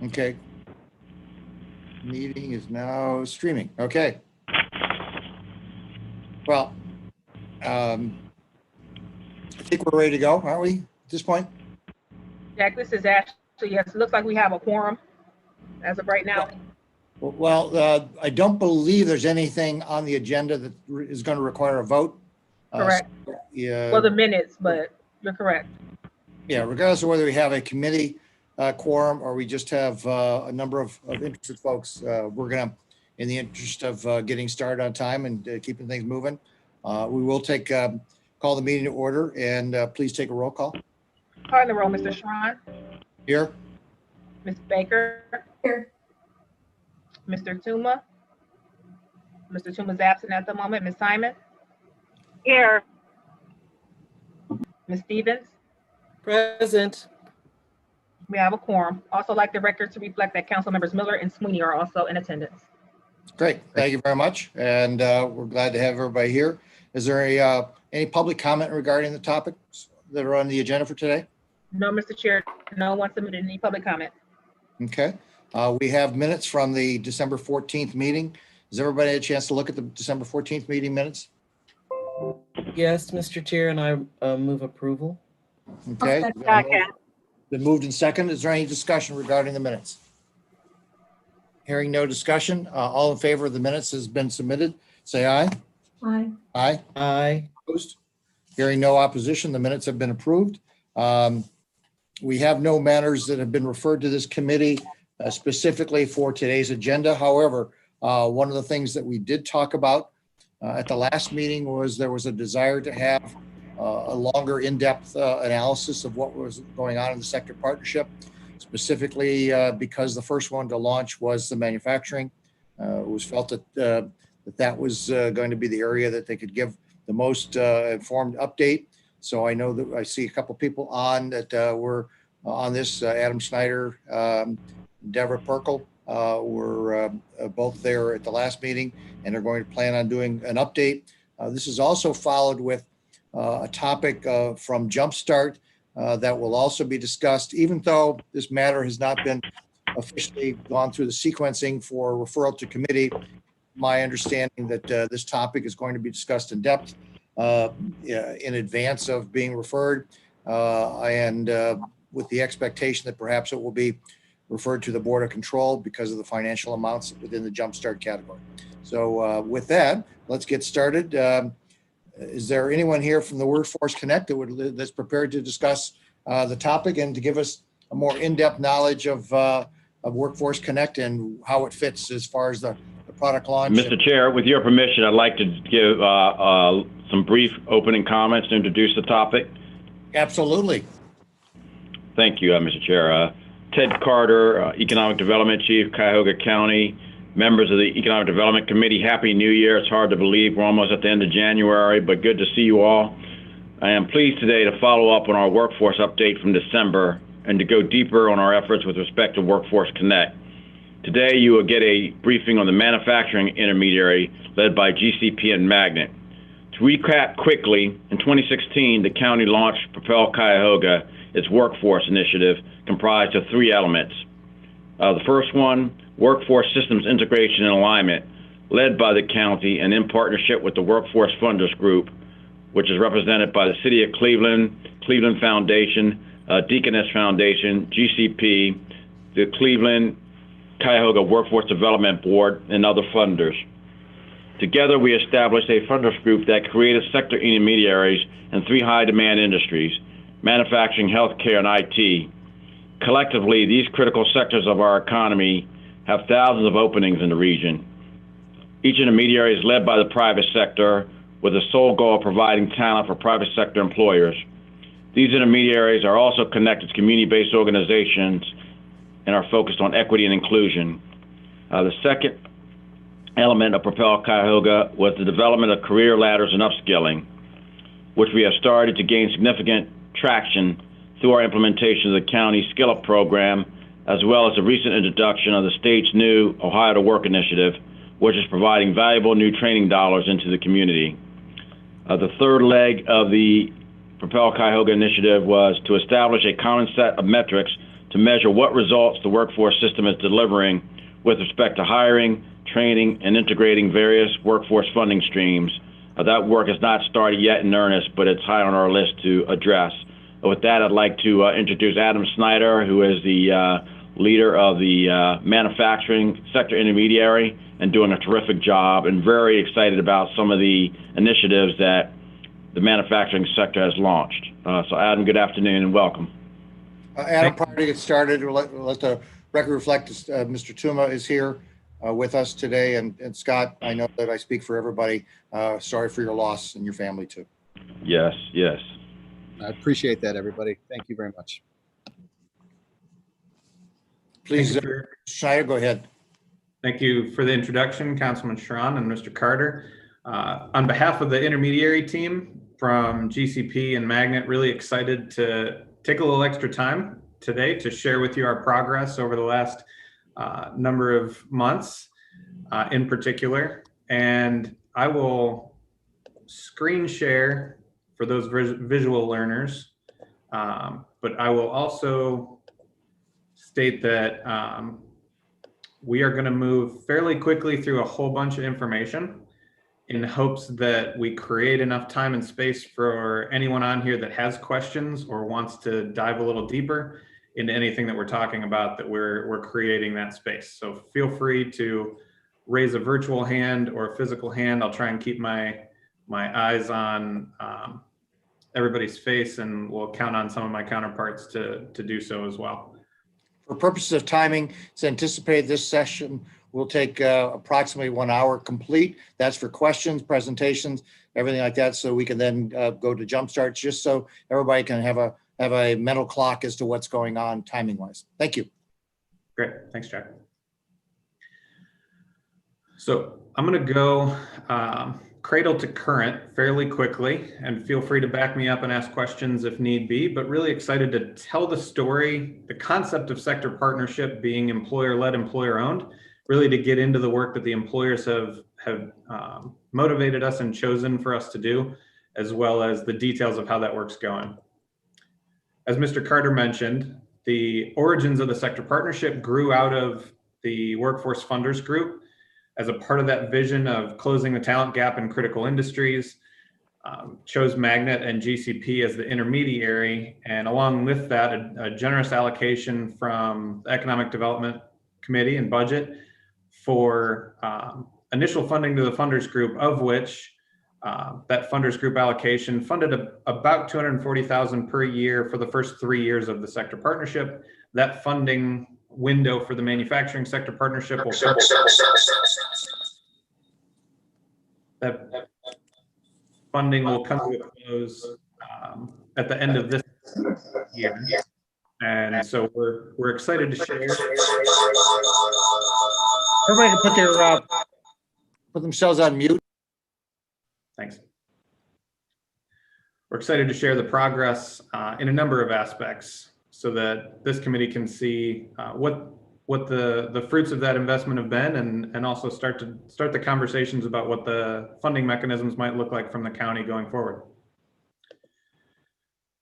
Okay. Meeting is now streaming. Okay. Well, I think we're ready to go, aren't we, at this point? Jack, this is Ashley. Yes, it looks like we have a quorum as of right now. Well, I don't believe there's anything on the agenda that is going to require a vote. Correct. Yeah. Well, the minutes, but you're correct. Yeah, regardless of whether we have a committee quorum or we just have a number of interested folks, we're going to, in the interest of getting started on time and keeping things moving, we will call the meeting to order, and please take a roll call. Calling the roll, Mr. Sharon. Here. Ms. Baker. Here. Mr. Tuma. Mr. Tuma's absent at the moment. Ms. Simon. Here. Ms. Stevens. Present. We have a quorum. Also like the record to reflect that council members Miller and Sweeney are also in attendance. Great. Thank you very much. And we're glad to have everybody here. Is there any public comment regarding the topics that are on the agenda for today? No, Mr. Chair, no one submitted any public comment. Okay. We have minutes from the December 14th meeting. Has everybody had a chance to look at the December 14th meeting minutes? Yes, Mr. Chair, and I move approval. Okay. Been moved and second. Is there any discussion regarding the minutes? Hearing no discussion, all in favor of the minutes has been submitted. Say aye. Aye. Aye. Aye. Opposed? Hearing no opposition, the minutes have been approved. We have no matters that have been referred to this committee specifically for today's agenda. However, one of the things that we did talk about at the last meeting was there was a desire to have a longer in-depth analysis of what was going on in the sector partnership, specifically because the first one to launch was the manufacturing. It was felt that that was going to be the area that they could give the most informed update. So I know that I see a couple people on that were on this. Adam Snyder, Deborah Perkel were both there at the last meeting, and are going to plan on doing an update. This is also followed with a topic from Jumpstart that will also be discussed, even though this matter has not been officially gone through the sequencing for referral to committee. My understanding that this topic is going to be discussed in depth in advance of being referred, and with the expectation that perhaps it will be referred to the Board of Control because of the financial amounts within the Jumpstart category. So with that, let's get started. Is there anyone here from the Workforce Connect that's prepared to discuss the topic and to give us a more in-depth knowledge of Workforce Connect and how it fits as far as the product launch? Mr. Chair, with your permission, I'd like to give some brief opening comments to introduce the topic. Absolutely. Thank you, Mr. Chair. Ted Carter, Economic Development Chief, Cuyahoga County, members of the Economic Development Committee, Happy New Year. It's hard to believe we're almost at the end of January, but good to see you all. I am pleased today to follow up on our workforce update from December and to go deeper on our efforts with respect to Workforce Connect. Today, you will get a briefing on the manufacturing intermediary led by GCP and Magnet. To recap quickly, in 2016, the county launched Propel Cuyahoga, its workforce initiative comprised of three elements. The first one, workforce systems integration and alignment, led by the county and in partnership with the Workforce Funders Group, which is represented by the City of Cleveland, Cleveland Foundation, Deaconess Foundation, GCP, the Cleveland Cuyahoga Workforce Development Board, and other funders. Together, we established a funders group that created sector intermediaries in three high-demand industries: manufacturing, healthcare, and IT. Collectively, these critical sectors of our economy have thousands of openings in the region. Each intermediary is led by the private sector with the sole goal of providing talent for private sector employers. These intermediaries are also connected to community-based organizations and are focused on equity and inclusion. The second element of Propel Cuyahoga was the development of career ladders and upskilling, which we have started to gain significant traction through our implementation of the county Skill Up program, as well as the recent introduction of the state's new Ohio to Work initiative, which is providing valuable new training dollars into the community. The third leg of the Propel Cuyahoga initiative was to establish a common set of metrics to measure what results the workforce system is delivering with respect to hiring, training, and integrating various workforce funding streams. That work has not started yet in earnest, but it's high on our list to address. With that, I'd like to introduce Adam Snyder, who is the leader of the manufacturing sector intermediary and doing a terrific job, and very excited about some of the initiatives that the manufacturing sector has launched. So Adam, good afternoon and welcome. Adam, prior to get started, we'll let the record reflect Mr. Tuma is here with us today. And Scott, I know that I speak for everybody. Sorry for your loss and your family too. Yes, yes. I appreciate that, everybody. Thank you very much. Please, Schneider, go ahead. Thank you for the introduction, Councilman Sharon and Mr. Carter. On behalf of the intermediary team from GCP and Magnet, really excited to take a little extra time today to share with you our progress over the last number of months in particular. And I will screen share for those visual learners, but I will also state that we are going to move fairly quickly through a whole bunch of information in hopes that we create enough time and space for anyone on here that has questions or wants to dive a little deeper into anything that we're talking about, that we're creating that space. So feel free to raise a virtual hand or a physical hand. I'll try and keep my eyes on everybody's face, and we'll count on some of my counterparts to do so as well. For purposes of timing, it's anticipated this session will take approximately 1 hour complete. That's for questions, presentations, everything like that. So we can then go to jump starts, just so everybody can have a mental clock as to what's going on timing wise. Thank you. Great, thanks, Jack. So I'm going to go cradle to current fairly quickly, and feel free to back me up and ask questions if need be, but really excited to tell the story, the concept of sector partnership being employer-led, employer-owned, really to get into the work that the employers have motivated us and chosen for us to do, as well as the details of how that work's going. As Mr. Carter mentioned, the origins of the sector partnership grew out of the Workforce Funders Group as a part of that vision of closing the talent gap in critical industries. Chose Magnet and GCP as the intermediary, and along with that, a generous allocation from the Economic Development Committee and budget for initial funding to the Funders Group, of which that Funders Group allocation funded about $240,000 per year for the first 3 years of the sector partnership. That funding window for the manufacturing sector partnership will that funding will come to a close at the end of this year, and so we're excited to share. Everybody can put themselves on mute. Thanks. We're excited to share the progress in a number of aspects, so that this committee can see what the fruits of that investment have been, and also start the conversations about what the funding mechanisms might look like from the county going forward.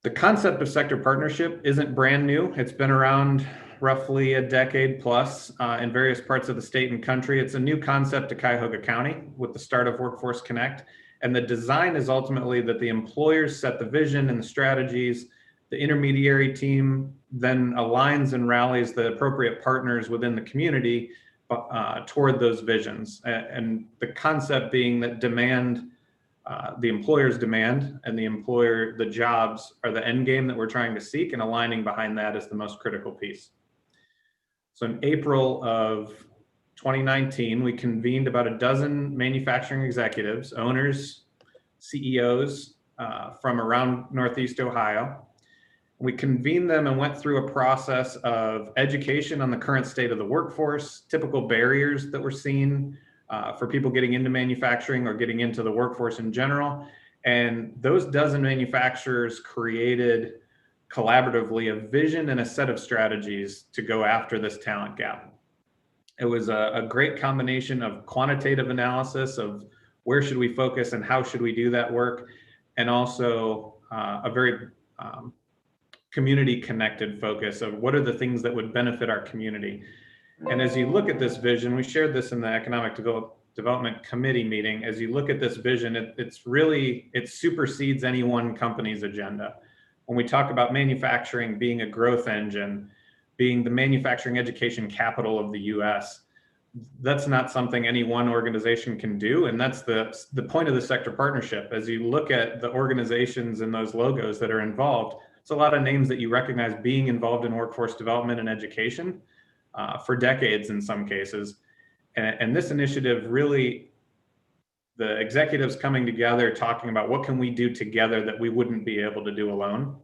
The concept of sector partnership isn't brand new. It's been around roughly a decade plus in various parts of the state and country. It's a new concept to Cuyahoga County with the start of Workforce Connect. And the design is ultimately that the employers set the vision and the strategies. The intermediary team then aligns and rallies the appropriate partners within the community toward those visions. And the concept being that the employer's demand and the jobs are the end game that we're trying to seek, and aligning behind that is the most critical piece. So in April of 2019, we convened about a dozen manufacturing executives, owners, CEOs from around Northeast Ohio. We convened them and went through a process of education on the current state of the workforce, typical barriers that we're seeing for people getting into manufacturing or getting into the workforce in general. And those dozen manufacturers created collaboratively a vision and a set of strategies to go after this talent gap. It was a great combination of quantitative analysis of where should we focus and how should we do that work, and also a very community connected focus of what are the things that would benefit our community. And as you look at this vision, we shared this in the Economic Development Committee meeting. As you look at this vision, it supersedes any one company's agenda. When we talk about manufacturing being a growth engine, being the manufacturing education capital of the US, that's not something any one organization can do. And that's the point of the sector partnership. As you look at the organizations and those logos that are involved, it's a lot of names that you recognize being involved in workforce development and education for decades in some cases. And this initiative really, the executives coming together, talking about what can we do together that we wouldn't be able to do alone.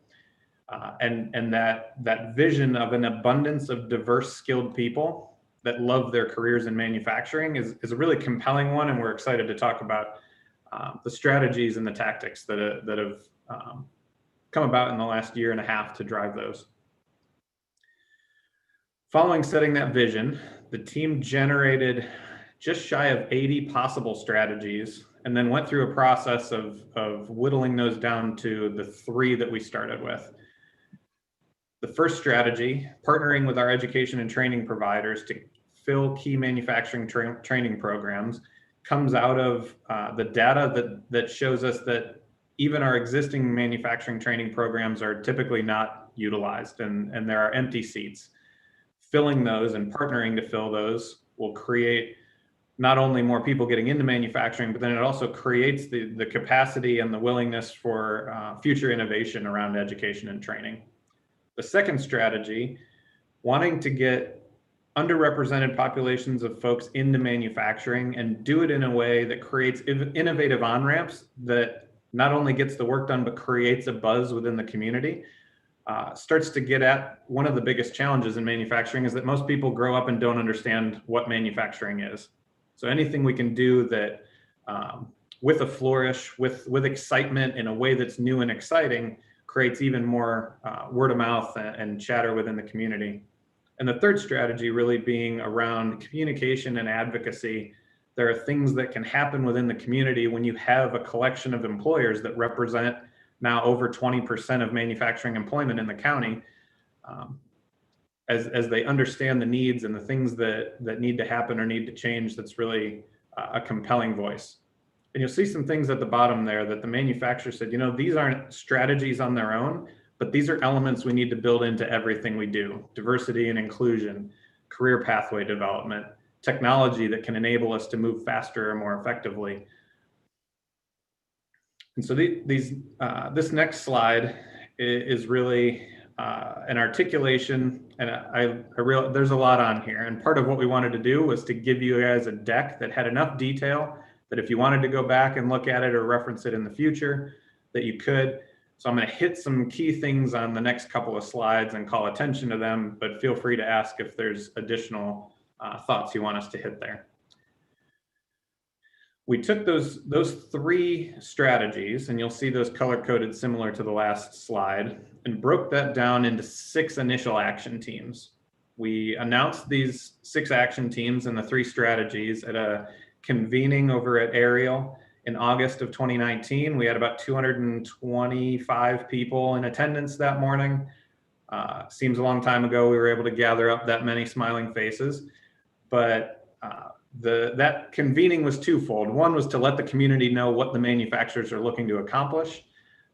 And that vision of an abundance of diverse, skilled people that love their careers in manufacturing is a really compelling one. And we're excited to talk about the strategies and the tactics that have come about in the last year and a half to drive those. Following setting that vision, the team generated just shy of 80 possible strategies and then went through a process of whittling those down to the 3 that we started with. The first strategy, partnering with our education and training providers to fill key manufacturing training programs, comes out of the data that shows us that even our existing manufacturing training programs are typically not utilized and there are empty seats. Filling those and partnering to fill those will create not only more people getting into manufacturing, but then it also creates the capacity and the willingness for future innovation around education and training. The second strategy, wanting to get underrepresented populations of folks into manufacturing and do it in a way that creates innovative on-ramps that not only gets the work done, but creates a buzz within the community, starts to get at one of the biggest challenges in manufacturing is that most people grow up and don't understand what manufacturing is. So anything we can do that with a flourish, with excitement in a way that's new and exciting, creates even more word of mouth and chatter within the community. And the third strategy really being around communication and advocacy. There are things that can happen within the community when you have a collection of employers that represent now over 20% of manufacturing employment in the county, as they understand the needs and the things that need to happen or need to change. That's really a compelling voice. And you'll see some things at the bottom there that the manufacturer said, you know, these aren't strategies on their own, but these are elements we need to build into everything we do. Diversity and inclusion, career pathway development, technology that can enable us to move faster and more effectively. And so this next slide is really an articulation, and I realize there's a lot on here. And part of what we wanted to do was to give you guys a deck that had enough detail that if you wanted to go back and look at it or reference it in the future, that you could. So I'm going to hit some key things on the next couple of slides and call attention to them, but feel free to ask if there's additional thoughts you want us to hit there. We took those 3 strategies, and you'll see those color-coded similar to the last slide, and broke that down into 6 initial action teams. We announced these 6 action teams and the 3 strategies at a convening over at Ariel in August of 2019. We had about 225 people in attendance that morning. Seems a long time ago we were able to gather up that many smiling faces, but that convening was twofold. One was to let the community know what the manufacturers are looking to accomplish.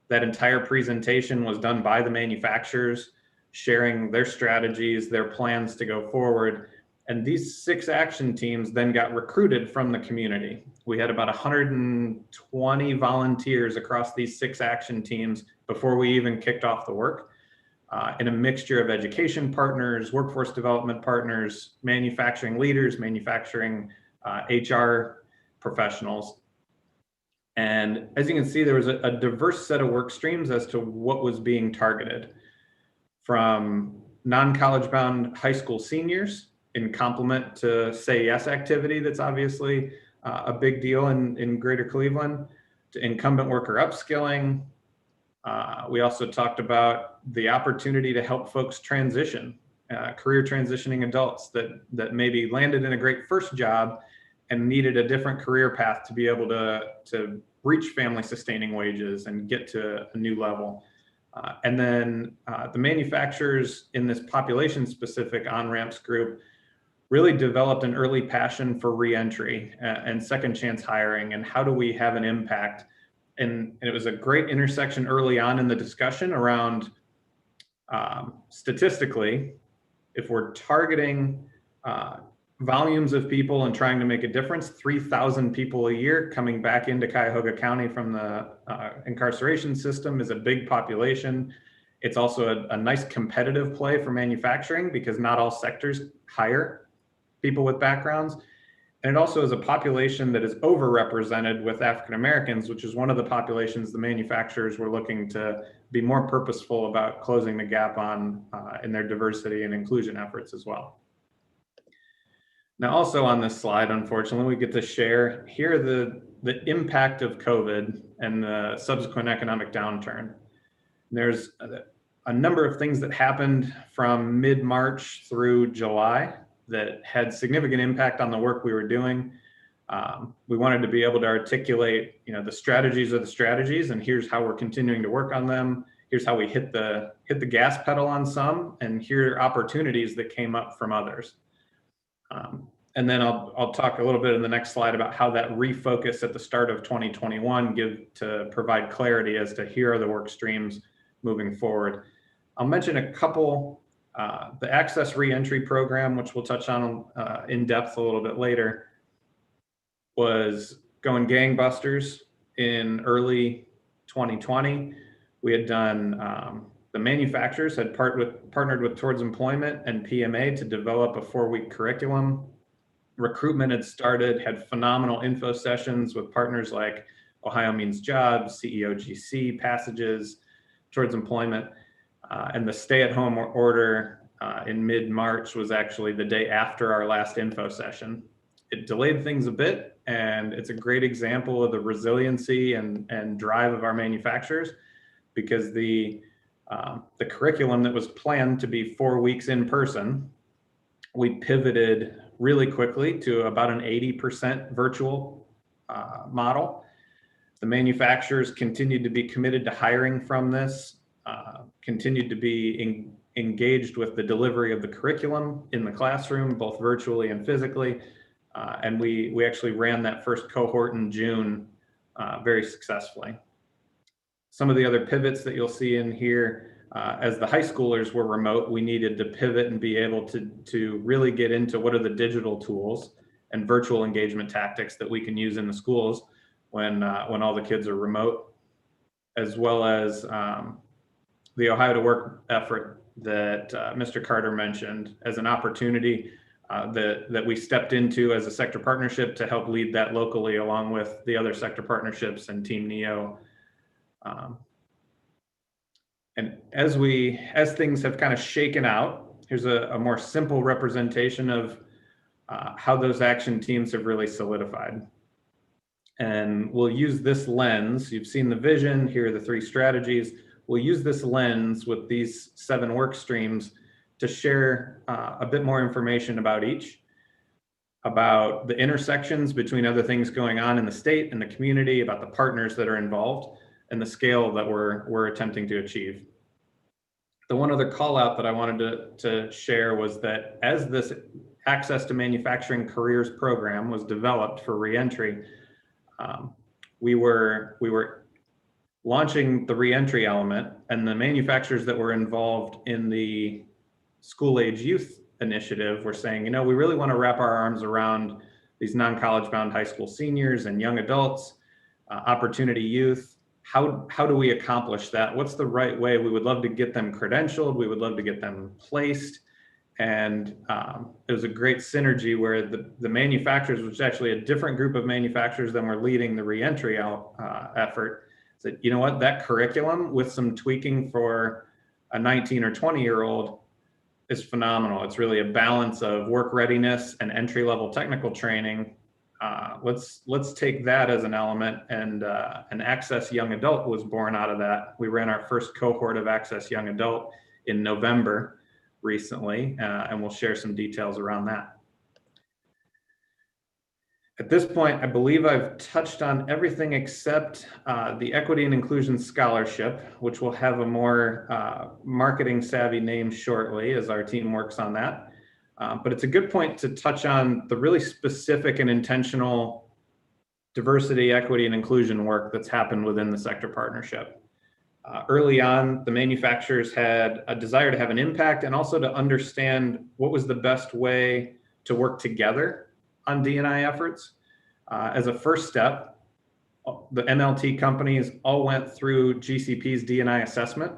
That entire presentation was done by the manufacturers, sharing their strategies, their plans to go forward. And these 6 action teams then got recruited from the community. We had about 120 volunteers across these 6 action teams before we even kicked off the work, in a mixture of education partners, workforce development partners, manufacturing leaders, manufacturing HR professionals. And as you can see, there was a diverse set of work streams as to what was being targeted, from non-college bound high school seniors in complement to Say Yes activity that's obviously a big deal in Greater Cleveland, to incumbent worker upskilling. We also talked about the opportunity to help folks transition, career transitioning adults that maybe landed in a great first job and needed a different career path to be able to reach family sustaining wages and get to a new level. And then the manufacturers in this population-specific on-ramps group really developed an early passion for reentry and second chance hiring, and how do we have an impact. And it was a great intersection early on in the discussion around statistically, if we're targeting volumes of people and trying to make a difference, 3,000 people a year coming back into Cuyahoga County from the incarceration system is a big population. It's also a nice competitive play for manufacturing because not all sectors hire people with backgrounds. And it also is a population that is overrepresented with African Americans, which is one of the populations the manufacturers were looking to be more purposeful about closing the gap on in their diversity and inclusion efforts as well. Now, also on this slide, unfortunately, we get to share here the impact of COVID and the subsequent economic downturn. There's a number of things that happened from mid-March through July that had significant impact on the work we were doing. We wanted to be able to articulate, the strategies are the strategies, and here's how we're continuing to work on them. Here's how we hit the gas pedal on some, and here are opportunities that came up from others. And then I'll talk a little bit in the next slide about how that refocus at the start of 2021 to provide clarity as to here are the work streams moving forward. I'll mention a couple. The Access Reentry Program, which we'll touch on in depth a little bit later, was going gangbusters in early 2020. We had done, the manufacturers had partnered with Towards Employment and PMA to develop a 4-week curriculum. Recruitment had started, had phenomenal info sessions with partners like Ohio Means Jobs, CEOGC, Passages, Towards Employment. And the stay-at-home order in mid-March was actually the day after our last info session. It delayed things a bit, and it's a great example of the resiliency and drive of our manufacturers, because the curriculum that was planned to be 4 weeks in person, we pivoted really quickly to about an 80% virtual model. The manufacturers continued to be committed to hiring from this, continued to be engaged with the delivery of the curriculum in the classroom, both virtually and physically. And we actually ran that first cohort in June very successfully. Some of the other pivots that you'll see in here, as the high schoolers were remote, we needed to pivot and be able to really get into what are the digital tools and virtual engagement tactics that we can use in the schools when all the kids are remote, as well as the Ohio to Work effort that Mr. Carter mentioned as an opportunity that we stepped into as a sector partnership to help lead that locally, along with the other sector partnerships and Team NEO. And as things have kind of shaken out, here's a more simple representation of how those action teams have really solidified. And we'll use this lens. You've seen the vision, here are the 3 strategies. We'll use this lens with these 7 work streams to share a bit more information about each, about the intersections between other things going on in the state and the community, about the partners that are involved, and the scale that we're attempting to achieve. The one other call out that I wanted to share was that as this Access to Manufacturing Careers program was developed for reentry, we were launching the reentry element, and the manufacturers that were involved in the school age youth initiative were saying, we really want to wrap our arms around these non-college bound high school seniors and young adults, opportunity youth. How do we accomplish that? What's the right way? We would love to get them credentialed. We would love to get them placed. And it was a great synergy where the manufacturers, which is actually a different group of manufacturers than were leading the reentry effort, said, that curriculum with some tweaking for a 19 or 20-year-old is phenomenal. It's really a balance of work readiness and entry-level technical training. Let's take that as an element, and an Access Young Adult was born out of that. We ran our first cohort of Access Young Adult in November recently, and we'll share some details around that. At this point, I believe I've touched on everything except the Equity and Inclusion Scholarship, which will have a more marketing savvy name shortly as our team works on that. But it's a good point to touch on the really specific and intentional diversity, equity, and inclusion work that's happened within the sector partnership. Early on, the manufacturers had a desire to have an impact and also to understand what was the best way to work together on D&I efforts. As a first step, the MLT companies all went through GCP's D&I assessment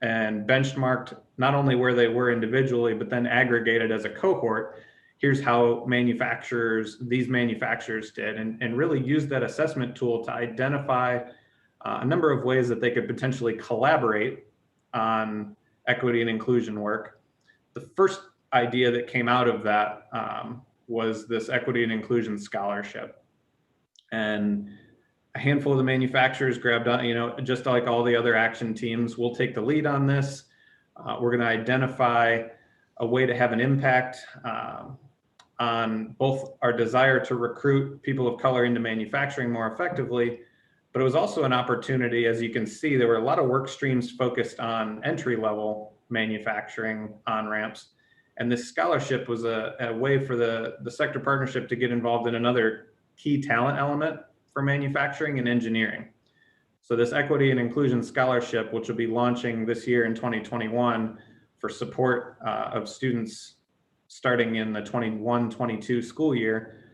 and benchmarked not only where they were individually, but then aggregated as a cohort. Here's how these manufacturers did, and really used that assessment tool to identify a number of ways that they could potentially collaborate on equity and inclusion work. The first idea that came out of that was this Equity and Inclusion Scholarship. And a handful of the manufacturers grabbed on, just like all the other action teams, we'll take the lead on this. We're going to identify a way to have an impact on both our desire to recruit people of color into manufacturing more effectively, but it was also an opportunity. As you can see, there were a lot of work streams focused on entry-level manufacturing on-ramps. And this scholarship was a way for the sector partnership to get involved in another key talent element for manufacturing and engineering. So this Equity and Inclusion Scholarship, which will be launching this year in 2021 for support of students starting in the 21-22 school year,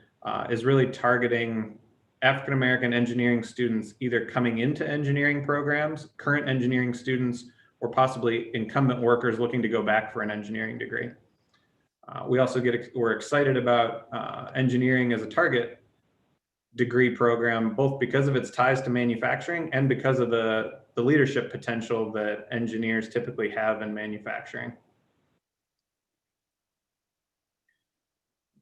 is really targeting African-American engineering students either coming into engineering programs, current engineering students, or possibly incumbent workers looking to go back for an engineering degree. We're excited about engineering as a target degree program, both because of its ties to manufacturing and because of the leadership potential that engineers typically have in manufacturing.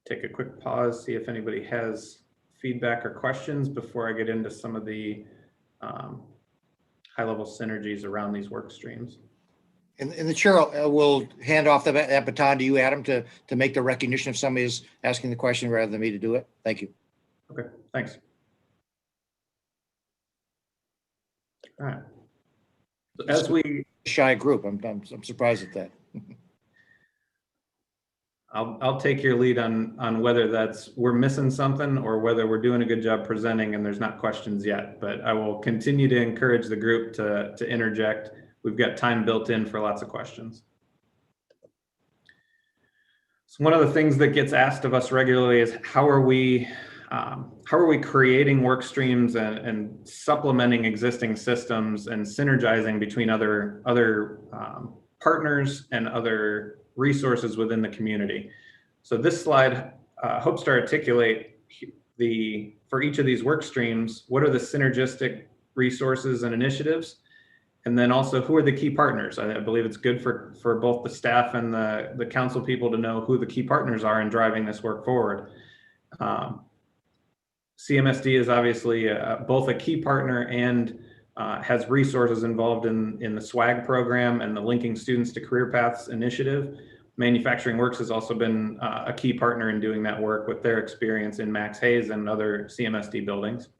Take a quick pause, see if anybody has feedback or questions before I get into some of the high-level synergies around these work streams. And the chair will hand off that baton to you, Adam, to make the recognition if somebody is asking the question rather than me to do it. Thank you. Okay, thanks. All right. So as we Shy group, I'm surprised at that. I'll take your lead on whether we're missing something or whether we're doing a good job presenting and there's not questions yet, but I will continue to encourage the group to interject. We've got time built in for lots of questions. So one of the things that gets asked of us regularly is how are we creating work streams and supplementing existing systems and synergizing between other partners and other resources within the community. So this slide hopes to articulate for each of these work streams, what are the synergistic resources and initiatives? And then also, who are the key partners? I believe it's good for both the staff and the council people to know who the key partners are in driving this work forward. CMSD is obviously both a key partner and has resources involved in the SWAG program and the Linking Students to Career Paths initiative. Manufacturing Works has also been a key partner in doing that work with their experience in Max Hayes and other CMSD buildings.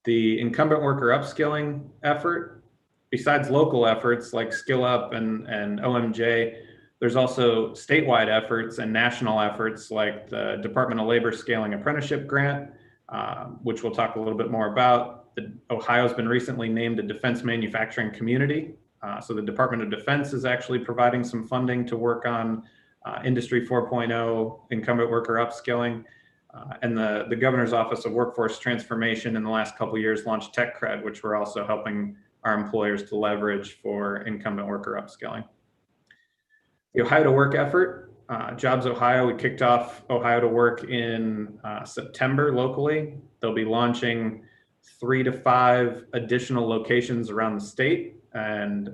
The incumbent worker upskilling effort, besides local efforts like Skill Up and OMJ, there's also statewide efforts and national efforts like the Department of Labor Scaling Apprenticeship Grant, which we'll talk a little bit more about. Ohio's been recently named a defense manufacturing community. So the Department of Defense is actually providing some funding to work on Industry 4.0 incumbent worker upskilling. And the Governor's Office of Workforce Transformation in the last couple of years launched Tech Cred, which we're also helping our employers to leverage for incumbent worker upskilling. The Ohio to Work effort, Jobs Ohio, we kicked off Ohio to Work in September locally. They'll be launching 3 to 5 additional locations around the state, and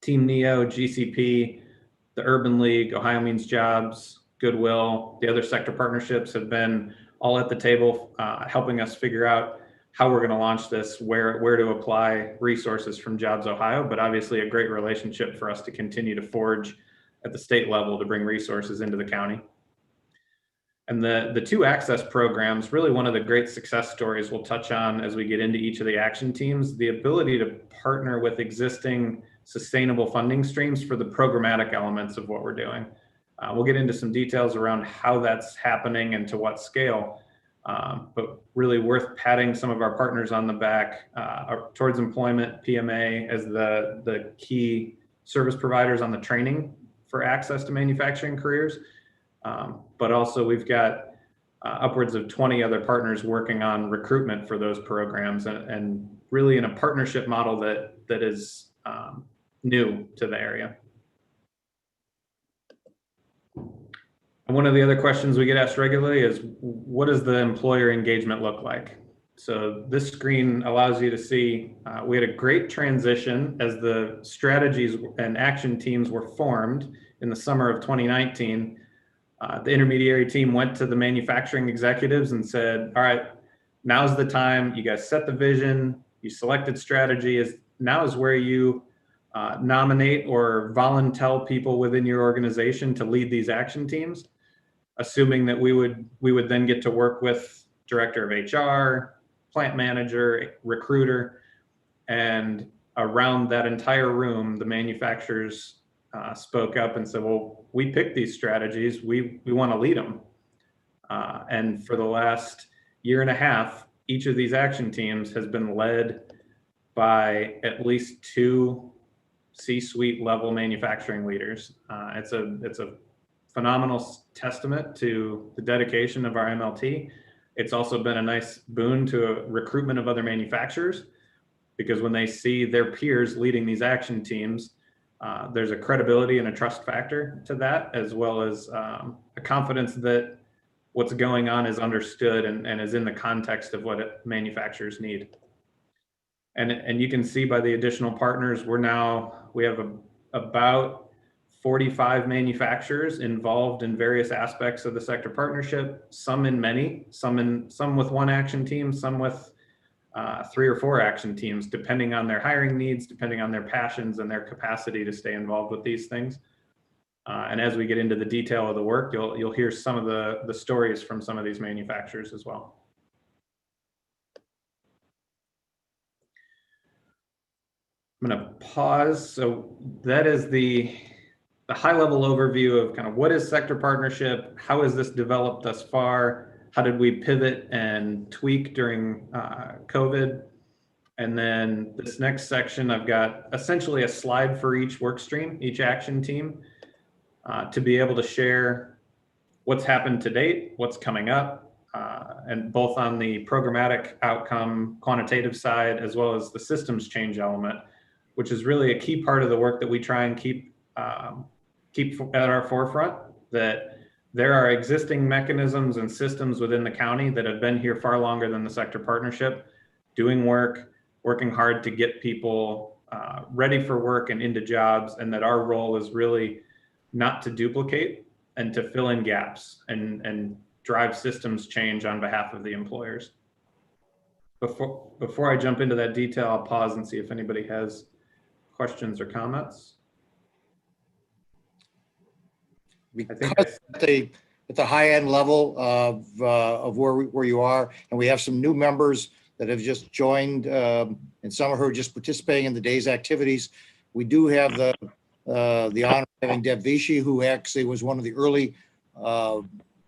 Team NEO, GCP, the Urban League, Ohio Means Jobs, Goodwill, the other sector partnerships have been all at the table helping us figure out how we're going to launch this, where to apply resources from Jobs Ohio, but obviously a great relationship for us to continue to forge at the state level to bring resources into the county. And the two access programs, really one of the great success stories we'll touch on as we get into each of the action teams, the ability to partner with existing sustainable funding streams for the programmatic elements of what we're doing. We'll get into some details around how that's happening and to what scale, but really worth patting some of our partners on the back. Towards Employment, PMA, as the key service providers on the training for access to manufacturing careers. But also we've got upwards of 20 other partners working on recruitment for those programs, and really in a partnership model that is new to the area. And one of the other questions we get asked regularly is, what does the employer engagement look like? So this screen allows you to see, we had a great transition as the strategies and action teams were formed in the summer of 2019. The intermediary team went to the manufacturing executives and said, all right, now's the time. You guys set the vision, you selected strategy. Now is where you nominate or volunteer people within your organization to lead these action teams, assuming that we would then get to work with director of HR, plant manager, recruiter, and around that entire room, the manufacturers spoke up and said, well, we picked these strategies, we want to lead them. And for the last year and a half, each of these action teams has been led by at least 2 C-suite level manufacturing leaders. It's a phenomenal testament to the dedication of our MLT. It's also been a nice boon to a recruitment of other manufacturers, because when they see their peers leading these action teams, there's a credibility and a trust factor to that, as well as a confidence that what's going on is understood and is in the context of what manufacturers need. And you can see by the additional partners, we have about 45 manufacturers involved in various aspects of the sector partnership, some in many, some with 1 action team, some with 3 or 4 action teams, depending on their hiring needs, depending on their passions and their capacity to stay involved with these things. And as we get into the detail of the work, you'll hear some of the stories from some of these manufacturers as well. I'm going to pause. So that is the high level overview of kind of what is sector partnership, how has this developed thus far, how did we pivot and tweak during COVID? And then this next section, I've got essentially a slide for each work stream, each action team, to be able to share what's happened to date, what's coming up, and both on the programmatic outcome quantitative side, as well as the systems change element, which is really a key part of the work that we try and keep at our forefront, that there are existing mechanisms and systems within the county that have been here far longer than the sector partnership, doing working hard to get people ready for work and into jobs, and that our role is really not to duplicate and to fill in gaps and drive systems change on behalf of the employers. Before I jump into that detail, I'll pause and see if anybody has questions or comments. Because at the high end level of where you are, and we have some new members that have just joined, and some who are just participating in the day's activities. We do have the honor of having Deb Vichy, who actually was one of the early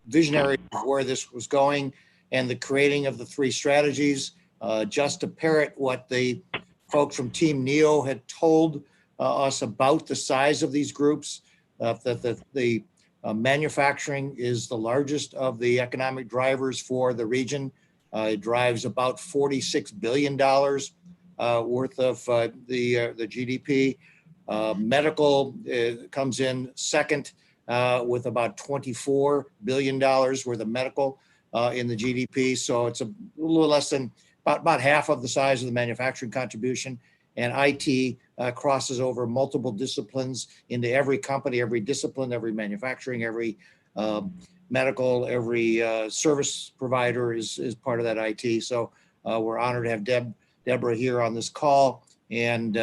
visionaries of where this was going and the creating of the 3 strategies. Just to parrot what the folks from Team NEO had told us about the size of these groups, that the manufacturing is the largest of the economic drivers for the region. It drives about $46 billion worth of the GDP. Medical comes in second with about $24 billion worth of medical in the GDP. So it's a little less than about half of the size of the manufacturing contribution. And IT crosses over multiple disciplines into every company, every discipline, every manufacturing, every medical, every service provider is part of that IT. So we're honored to have Deborah here on this call. And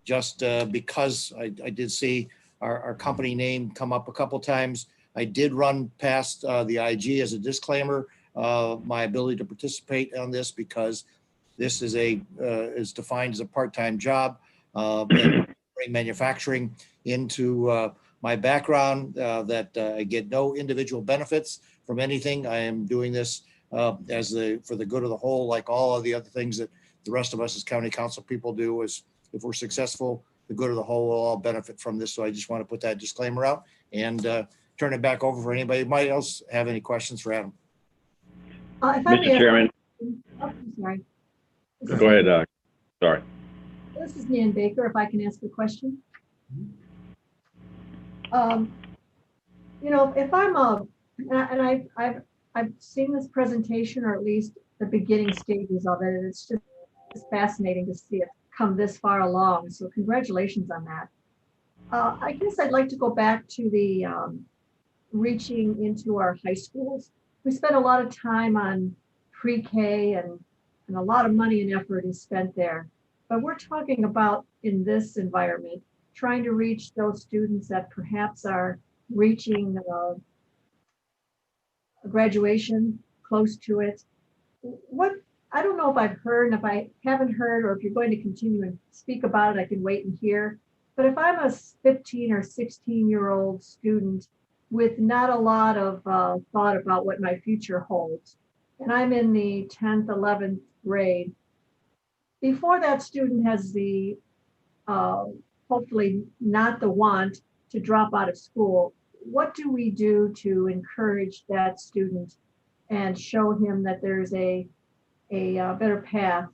just because I did see our company name come up a couple times, I did run past the IG as a disclaimer, my ability to participate on this because this is is defined as a part-time job, and bring manufacturing into my background, that I get no individual benefits from anything. I am doing this for the good of the whole, like all of the other things that the rest of us as county council people do. Is if we're successful, the good of the whole will all benefit from this. So I just want to put that disclaimer out and turn it back over for anybody. Might else have any questions for Adam? If I may Mr. Chairman, oh, I'm sorry. go ahead, sorry. This is Nan Baker, if I can ask a question. If I'm I've seen this presentation, or at least the beginning stages of it, and it's just fascinating to see it come this far along. So congratulations on that. I guess I'd like to go back to the reaching into our high schools. We spent a lot of time on pre-K and a lot of money and effort is spent there. But we're talking about, in this environment, trying to reach those students that perhaps are reaching graduation, close to it. I don't know if I've heard, and if I haven't heard, or if you're going to continue and speak about it, I can wait and hear. But if I'm a 15 or 16-year-old student with not a lot of thought about what my future holds, and I'm in the 10th, 11th grade, before that student has the, hopefully not the want to drop out of school, what do we do to encourage that student and show him that there's a better path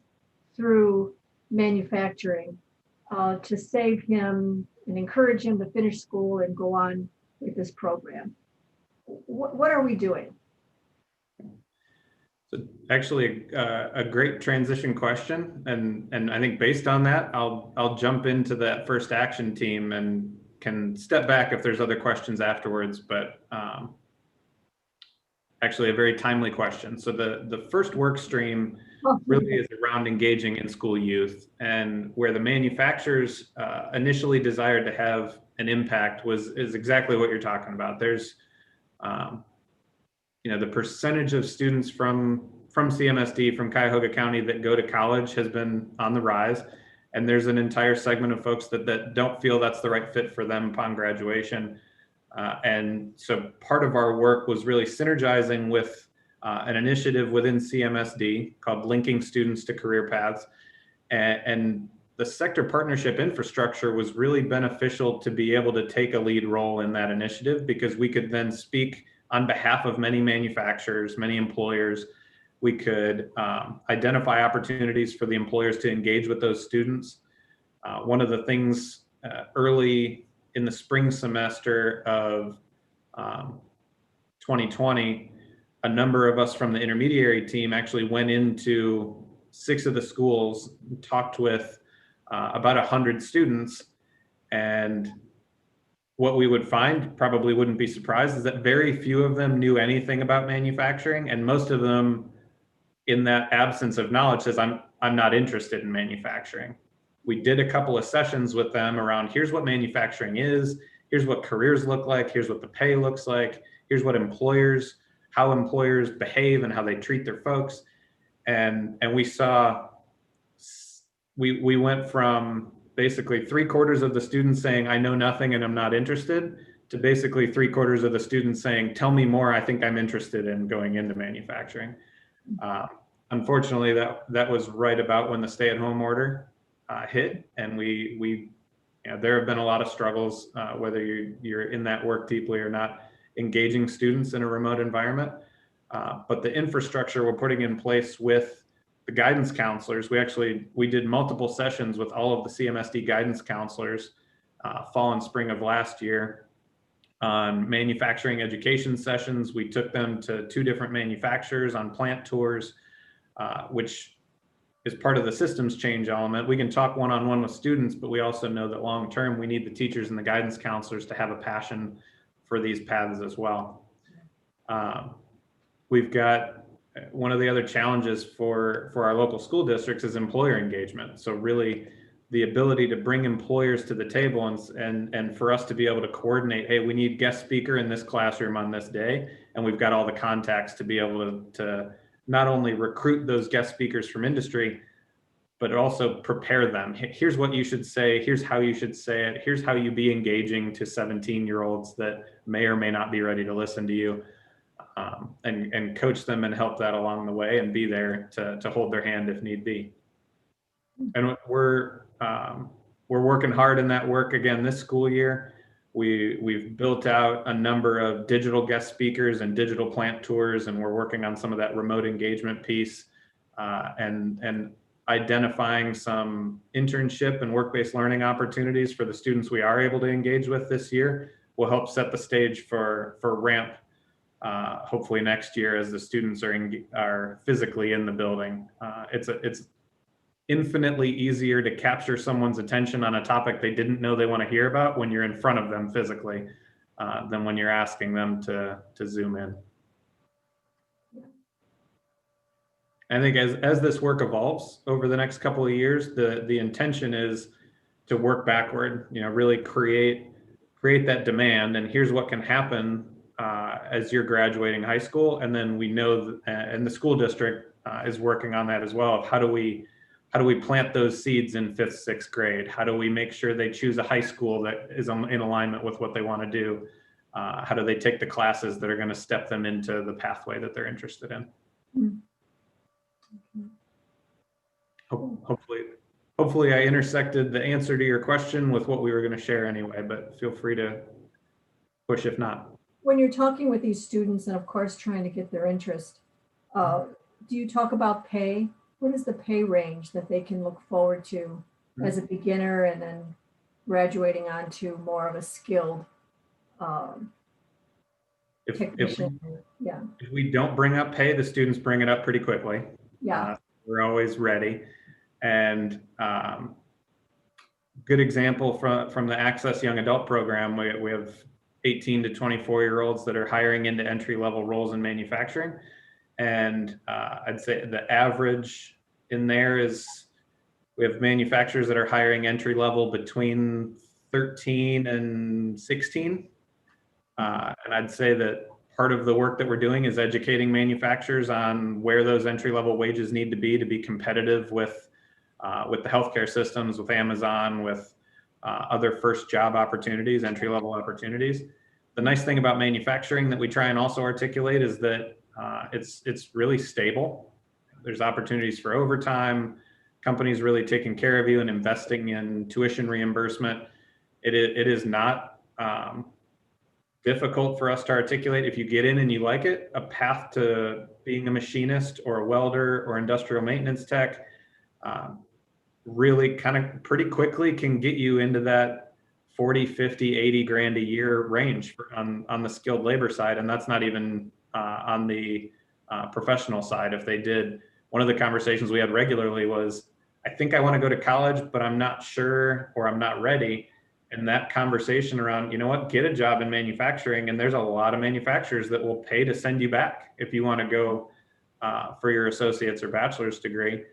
through manufacturing to save him and encourage him to finish school and go on with this program? What are we doing? So actually, a great transition question, and I think based on that, I'll jump into that first action team and can step back if there's other questions afterwards. But actually, a very timely question. So the first work stream really is around engaging in-school youth, and where the manufacturers initially desired to have an impact is exactly what you're talking about. There's the percentage of students from CMSD, from Cuyahoga County, that go to college has been on the rise. And there's an entire segment of folks that don't feel that's the right fit for them upon graduation. And so part of our work was really synergizing with an initiative within CMSD called Linking Students to Career Paths. And the sector partnership infrastructure was really beneficial to be able to take a lead role in that initiative, because we could then speak on behalf of many manufacturers, many employers. We could identify opportunities for the employers to engage with those students. One of the things early in the spring semester of 2020, a number of us from the intermediary team actually went into 6 of the schools, talked with about 100 students, and what we would find, probably wouldn't be surprised, is that very few of them knew anything about manufacturing, and most of them, in that absence of knowledge, says, I'm not interested in manufacturing. We did a couple of sessions with them around, here's what manufacturing is, here's what careers look like, here's what the pay looks like, here's what how employers behave and how they treat their folks. And we saw, we went from basically 3/4 of the students saying, I know nothing and I'm not interested, to basically 3/4 of the students saying, tell me more, I think I'm interested in going into manufacturing. Unfortunately, that was right about when the stay-at-home order hit, and we there have been a lot of struggles, whether you're in that work deeply or not, engaging students in a remote environment. But the infrastructure we're putting in place with the guidance counselors, we did multiple sessions with all of the CMSD guidance counselors fall and spring of last year on manufacturing education sessions. We took them to 2 different manufacturers on plant tours, which is part of the systems change element. We can talk one-on-one with students, but we also know that long-term we need the teachers and the guidance counselors to have a passion for these paths as well. We've got one of the other challenges for our local school districts is employer engagement. So really the ability to bring employers to the table and for us to be able to coordinate, hey, we need guest speaker in this classroom on this day, and we've got all the contacts to be able to not only recruit those guest speakers from industry, but also prepare them. Here's what you should say. Here's how you should say it. Here's how you be engaging to 17-year-olds that may or may not be ready to listen to you, and coach them and help that along the way and be there to hold their hand if need be. And we're working hard in that work again this school year. We've built out a number of digital guest speakers and digital plant tours, and we're working on some of that remote engagement piece, and identifying some internship and work-based learning opportunities for the students we are able to engage with this year will help set the stage for ramp, hopefully next year as the students are physically in the building. It's infinitely easier to capture someone's attention on a topic they didn't know they want to hear about when you're in front of them physically, than when you're asking them to zoom in. I think as this work evolves over the next couple of years, the intention is to work backward, really create that demand. And here's what can happen as you're graduating high school. And then we know, and the school district is working on that as well, of how do we plant those seeds in 5th, 6th grade? How do we make sure they choose a high school that is in alignment with what they want to do? How do they take the classes that are going to step them into the pathway that they're interested in? Hopefully I intersected the answer to your question with what we were going to share anyway, but feel free to push if not. When you're talking with these students and of course trying to get their interest, do you talk about pay? What is the pay range that they can look forward to as a beginner and then graduating on to more of a skilled technician? If we don't bring up pay, the students bring it up pretty quickly. Yeah. We're always ready. And good example from the Access Young Adult program, we have 18 to 24-year-olds that are hiring into entry-level roles in manufacturing. And I'd say the average in there is we have manufacturers that are hiring entry level between 13 and 16. And I'd say that part of the work that we're doing is educating manufacturers on where those entry level wages need to be competitive with the healthcare systems, with Amazon, with other first job opportunities, entry level opportunities. The nice thing about manufacturing that we try and also articulate is that it's really stable. There's opportunities for overtime, companies really taking care of you and investing in tuition reimbursement. It is not difficult for us to articulate, if you get in and you like it, a path to being a machinist or a welder or industrial maintenance tech. Really kind of pretty quickly can get you into that 40, 50, 80 grand a year range on the skilled labor side. And that's not even on the professional side. If they did, one of the conversations we had regularly was, I think I want to go to college, but I'm not sure, or I'm not ready. And that conversation around, get a job in manufacturing. And there's a lot of manufacturers that will pay to send you back if you want to go for your associate's or bachelor's degree.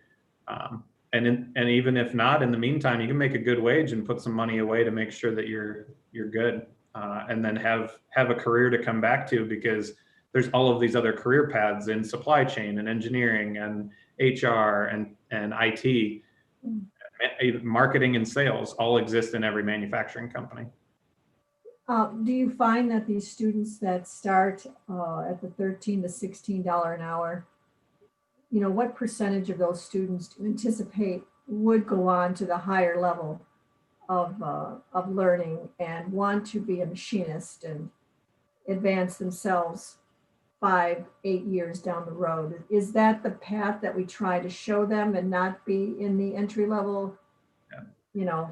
And even if not, in the meantime, you can make a good wage and put some money away to make sure that you're good, and then have a career to come back to, because there's all of these other career paths in supply chain and engineering and HR and IT, marketing and sales all exist in every manufacturing company. Do you find that these students that start at the $13 to $16 an hour, what percentage of those students do you anticipate would go on to the higher level of learning and want to be a machinist and advance themselves 5-8 years down the road? Is that the path that we try to show them and not be in the entry level,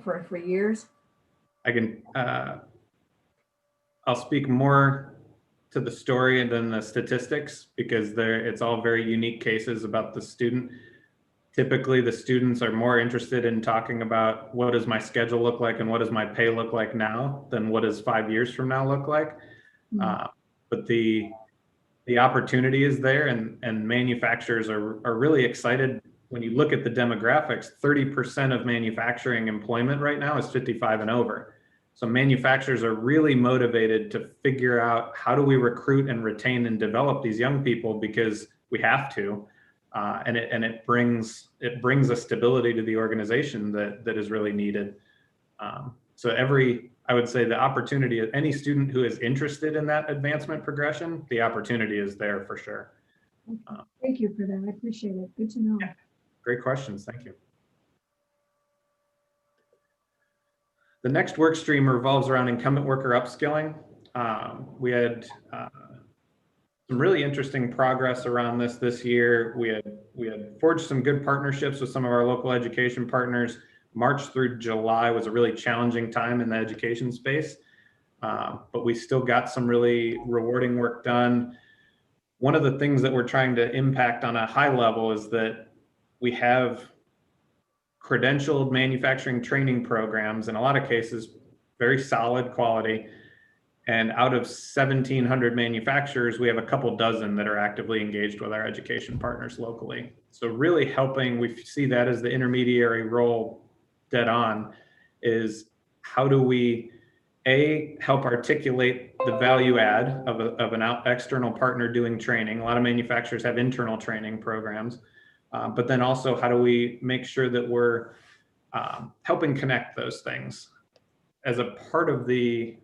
for years? I can, I'll speak more to the story and then the statistics, because it's all very unique cases about the student. Typically, the students are more interested in talking about what does my schedule look like and what does my pay look like now than what does 5 years from now look like. But the opportunity is there, and manufacturers are really excited when you look at the demographics, 30% of manufacturing employment right now is 55 and over. So manufacturers are really motivated to figure out how do we recruit and retain and develop these young people, because we have to, and it brings a stability to the organization that is really needed. So I would say the opportunity of any student who is interested in that advancement progression, the opportunity is there for sure. Thank you for that. I appreciate it. Good to know. Yeah. Great questions. Thank you. The next work stream revolves around incumbent worker upskilling. We had some really interesting progress around this year. We had forged some good partnerships with some of our local education partners. March through July was a really challenging time in the education space, but we still got some really rewarding work done. One of the things that we're trying to impact on a high level is that we have credentialed manufacturing training programs, in a lot of cases, very solid quality. And out of 1,700 manufacturers, we have a couple dozen that are actively engaged with our education partners locally. So really helping, we see that as the intermediary role dead on, is how do we help articulate the value add of an external partner doing training. A lot of manufacturers have internal training programs, but then also how do we make sure that we're helping connect those things. As a part of the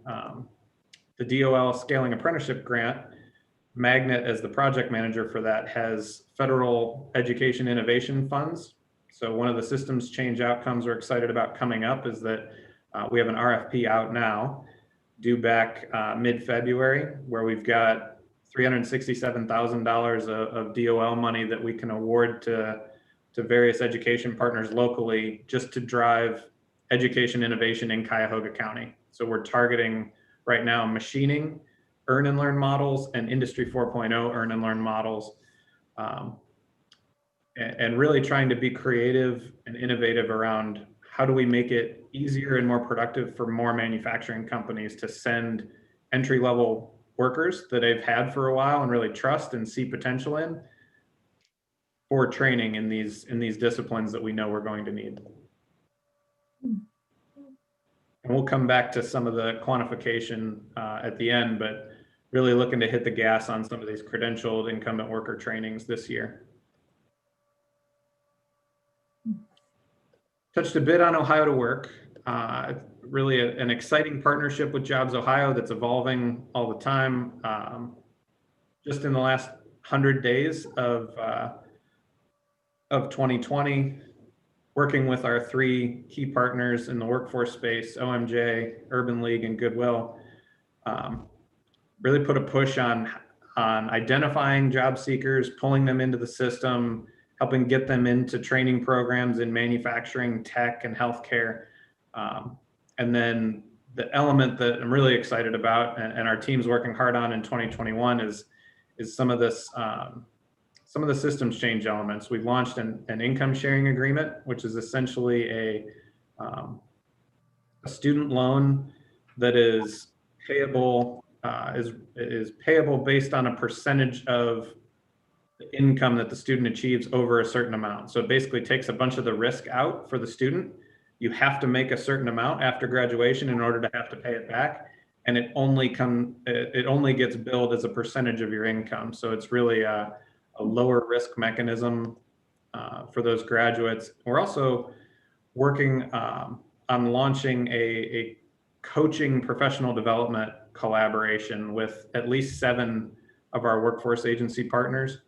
DOL Scaling Apprenticeship Grant, Magnet, as the project manager for that, has federal education innovation funds. So one of the systems change outcomes we're excited about coming up is that we have an RFP out now, due back mid-February, where we've got $367,000 of DOL money that we can award to various education partners locally, just to drive education innovation in Cuyahoga County. So we're targeting right now machining, earn and learn models, and Industry 4.0 earn and learn models. And really trying to be creative and innovative around how do we make it easier and more productive for more manufacturing companies to send entry-level workers that they've had for a while and really trust and see potential in for training in these disciplines that we know we're going to need. And we'll come back to some of the quantification at the end, but really looking to hit the gas on some of these credentialed incumbent worker trainings this year. Touched a bit on Ohio to Work. Really an exciting partnership with Jobs Ohio that's evolving all the time. Just in the last 100 days of 2020, working with our three key partners in the workforce space, OMJ, Urban League, and Goodwill, really put a push on identifying job seekers, pulling them into the system, helping get them into training programs in manufacturing, tech, and healthcare. And then the element that I'm really excited about, and our team's working hard on in 2021, is some of this, some of the systems change elements. We've launched an income sharing agreement, which is essentially a student loan that is payable, is payable based on a percentage of the income that the student achieves over a certain amount. So it basically takes a bunch of the risk out for the student. You have to make a certain amount after graduation in order to have to pay it back. And it only gets billed as a percentage of your income. So it's really a lower risk mechanism for those graduates. We're also working on launching a coaching professional development collaboration with at least 7 of our workforce agency partners.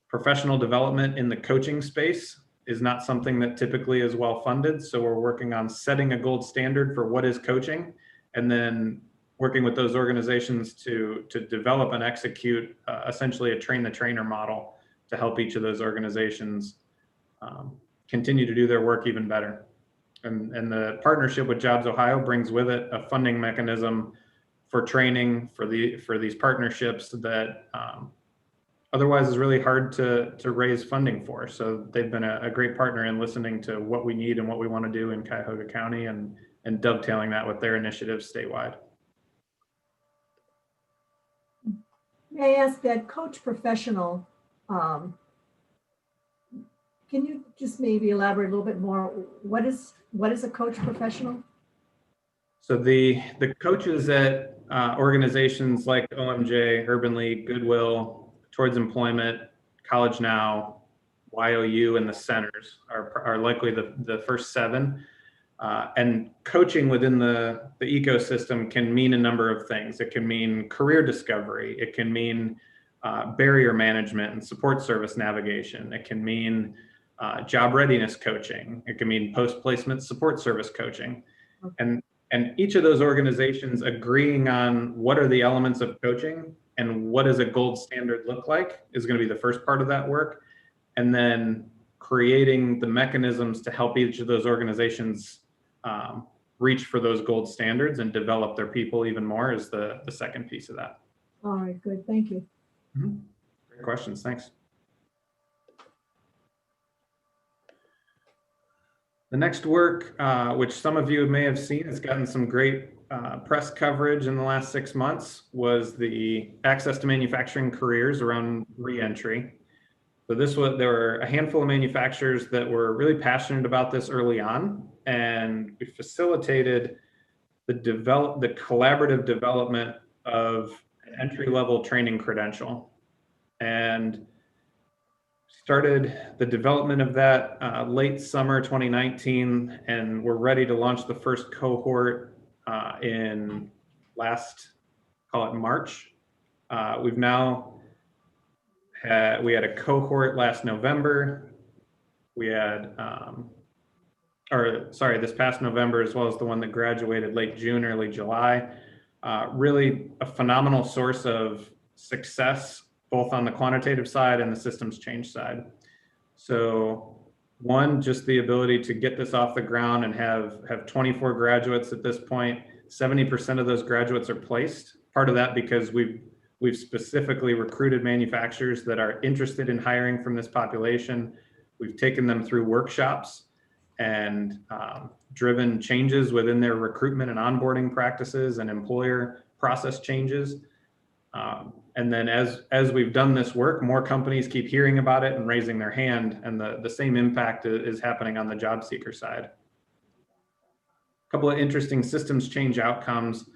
Professional development in the coaching space is not something that typically is well funded. So we're working on setting a gold standard for what is coaching, and then working with those organizations to develop and execute essentially a train the trainer model to help each of those organizations continue to do their work even better. And the partnership with Jobs Ohio brings with it a funding mechanism for training for these partnerships that otherwise is really hard to raise funding for. So they've been a great partner in listening to what we need and what we want to do in Cuyahoga County, and dovetailing that with their initiatives statewide. May I ask that coach professional, can Can you just maybe elaborate a little bit more? What is a coach professional? So the coaches at organizations like OMJ, Urban League, Goodwill, Towards Employment, College Now, YOU, and the centers are likely the first 7. And coaching within the ecosystem can mean a number of things. It can mean career discovery. It can mean barrier management and support service navigation. It can mean job readiness coaching. It can mean post-placement support service coaching. And each of those organizations agreeing on what are the elements of coaching and what does a gold standard look like is going to be the first part of that work. And then creating the mechanisms to help each of those organizations reach for those gold standards and develop their people even more is the second piece of that. All right, good. Thank you. Great questions. Thanks. The next work, which some of you may have seen, has gotten some great press coverage in the last 6 months, was the access to manufacturing careers around reentry. So there were a handful of manufacturers that were really passionate about this early on, and we facilitated the collaborative development of an entry-level training credential, and started the development of that late summer 2019, and we're ready to launch the first cohort in call it March. We had a cohort last November. We had, this past November, as well as the one that graduated late June, early July. Really a phenomenal source of success, both on the quantitative side and the systems change side. So one, just the ability to get this off the ground and have 24 graduates at this point. 70% of those graduates are placed. Part of that because we've specifically recruited manufacturers that are interested in hiring from this population. We've taken them through workshops and driven changes within their recruitment and onboarding practices and employer process changes. And then as we've done this work, more companies keep hearing about it and raising their hand, and the same impact is happening on the job seeker side. A couple of interesting systems change outcomes.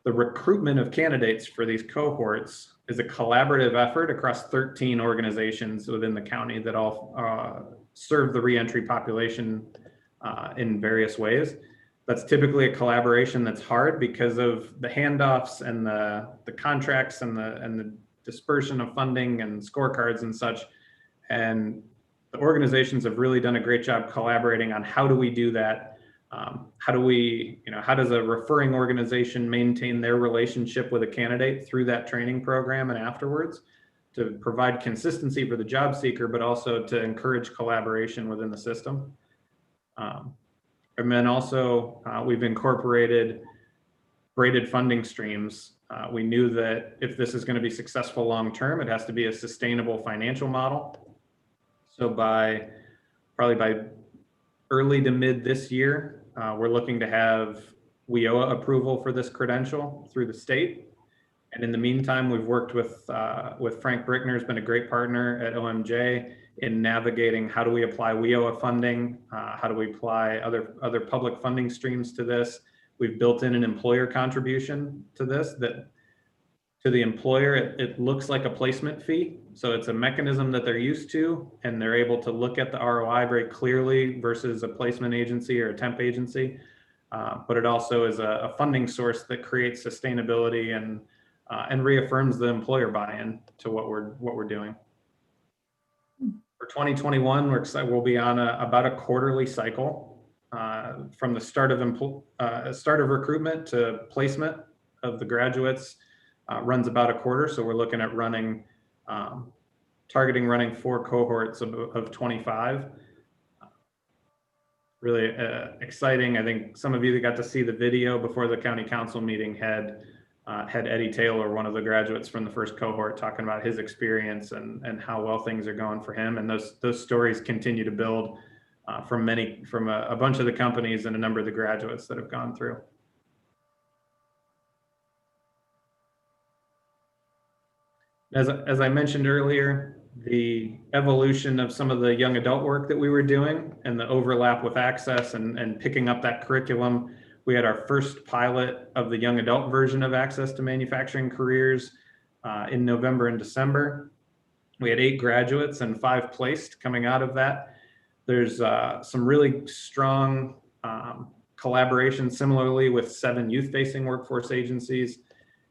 The recruitment of candidates for these cohorts is a collaborative effort across 13 organizations within the county that all serve the reentry population in various ways. That's typically a collaboration that's hard because of the handoffs and the contracts and the dispersion of funding and scorecards and such. And the organizations have really done a great job collaborating on how do we do that. How does a referring organization maintain their relationship with a candidate through that training program and afterwards to provide consistency for the job seeker, but also to encourage collaboration within the system. And then also we've incorporated braided funding streams. We knew that if this is going to be successful long-term, it has to be a sustainable financial model. So probably by early to mid this year, we're looking to have WIOA approval for this credential through the state. And in the meantime, we've worked with Frank Brickner, who's been a great partner at OMJ in navigating how do we apply WIOA funding, how do we apply other public funding streams to this. We've built in an employer contribution to this that to the employer, it looks like a placement fee. So it's a mechanism that they're used to, and they're able to look at the ROI very clearly versus a placement agency or a temp agency. But it also is a funding source that creates sustainability and reaffirms the employer buy-in to what we're doing. For 2021, we'll be on about a quarterly cycle from the start of recruitment to placement of the graduates. Runs about a quarter, so we're looking at targeting running 4 cohorts of 25. Really exciting. I think some of you that got to see the video before the county council meeting had Eddie Taylor, one of the graduates from the first cohort, talking about his experience and how well things are going for him. And those stories continue to build from a bunch of the companies and a number of the graduates that have gone through. As I mentioned earlier, the evolution of some of the young adult work that we were doing and the overlap with Access and picking up that curriculum. We had our first pilot of the young adult version of Access to Manufacturing Careers in November and December. We had 8 graduates and 5 placed coming out of that. There's some really strong collaboration similarly with 7 youth-facing workforce agencies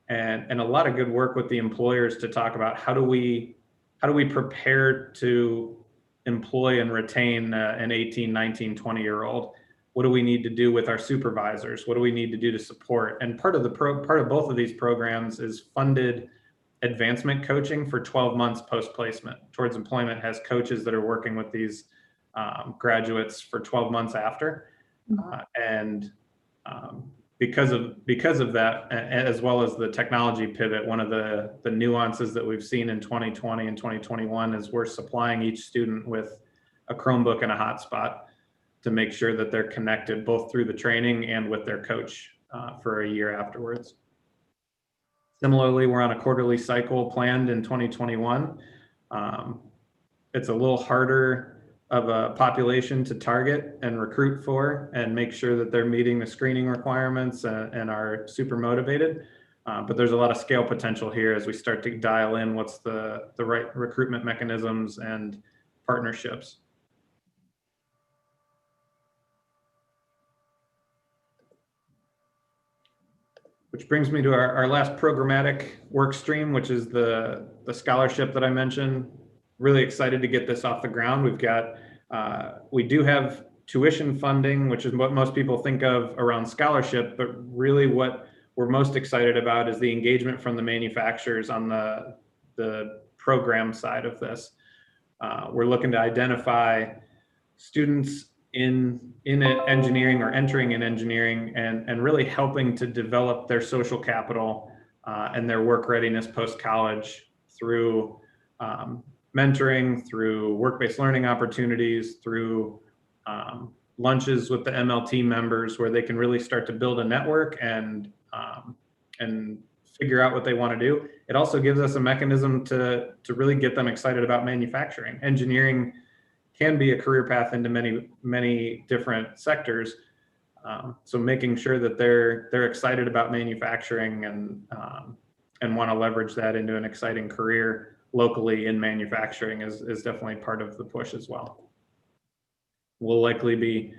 and a lot of good work with the employers to talk about how do we prepare to employ and retain an 18, 19, 20-year-old? What do we need to do with our supervisors? What do we need to do to support? And part of both of these programs is funded advancement coaching for 12 months post-placement. Towards Employment has coaches that are working with these graduates for 12 months after. Because of that, as well as the technology pivot, one of the nuances that we've seen in 2020 and 2021 is we're supplying each student with a Chromebook and a hotspot to make sure that they're connected both through the training and with their coach for a year afterwards. Similarly, we're on a quarterly cycle planned in 2021. It's a little harder of a population to target and recruit for and make sure that they're meeting the screening requirements and are super motivated. But there's a lot of scale potential here as we start to dial in what's the right recruitment mechanisms and partnerships. Which brings me to our last programmatic work stream, which is the scholarship that I mentioned. Really excited to get this off the ground. We do have tuition funding, which is what most people think of around scholarship, but really what we're most excited about is the engagement from the manufacturers on the program side of this. We're looking to identify students in engineering or entering in engineering and really helping to develop their social capital and their work readiness post-college through mentoring, through work-based learning opportunities, through lunches with the MLT members where they can really start to build a network and figure out what they want to do. It also gives us a mechanism to really get them excited about manufacturing. Engineering can be a career path into many different sectors. So making sure that they're excited about manufacturing and want to leverage that into an exciting career locally in manufacturing is definitely part of the push as well. We'll likely be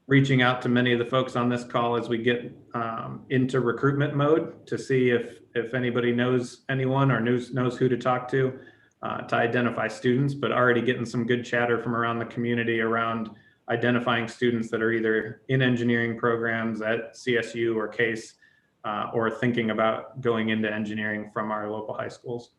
reaching out to many of the folks on this call as we get into recruitment mode to see if anybody knows anyone or knows who to talk to identify students, but already getting some good chatter from around the community around identifying students that are either in engineering programs at CSU or CASE or thinking about going into engineering from our local high schools.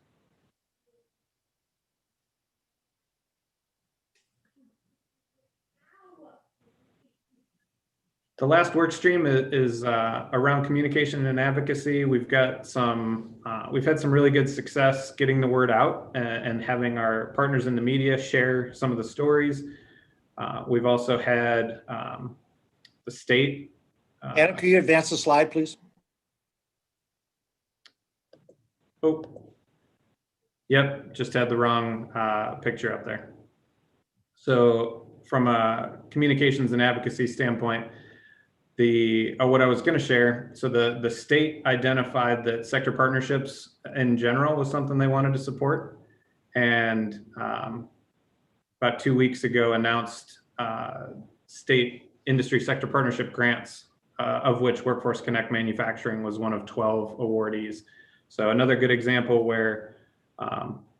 The last work stream is around communication and advocacy. We've had some really good success getting the word out and having our partners in the media share some of the stories. We've also had the state. Adam, can you advance the slide, please? Oh, yep, just had the wrong picture up there. So from a communications and advocacy standpoint, what I was going to share, so the state identified that sector partnerships in general was something they wanted to support, and about 2 weeks ago announced state industry sector partnership grants, of which Workforce Connect Manufacturing was one of 12 awardees. So another good example where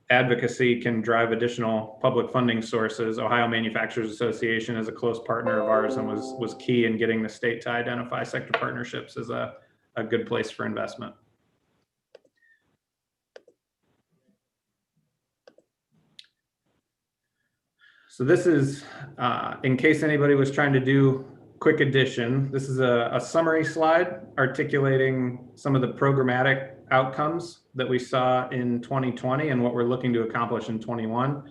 advocacy can drive additional public funding sources. Ohio Manufacturers Association is a close partner of ours and was key in getting the state to identify sector partnerships as a good place for investment. So this is, in case anybody was trying to do quick addition, this is a summary slide articulating some of the programmatic outcomes that we saw in 2020 and what we're looking to accomplish in 21.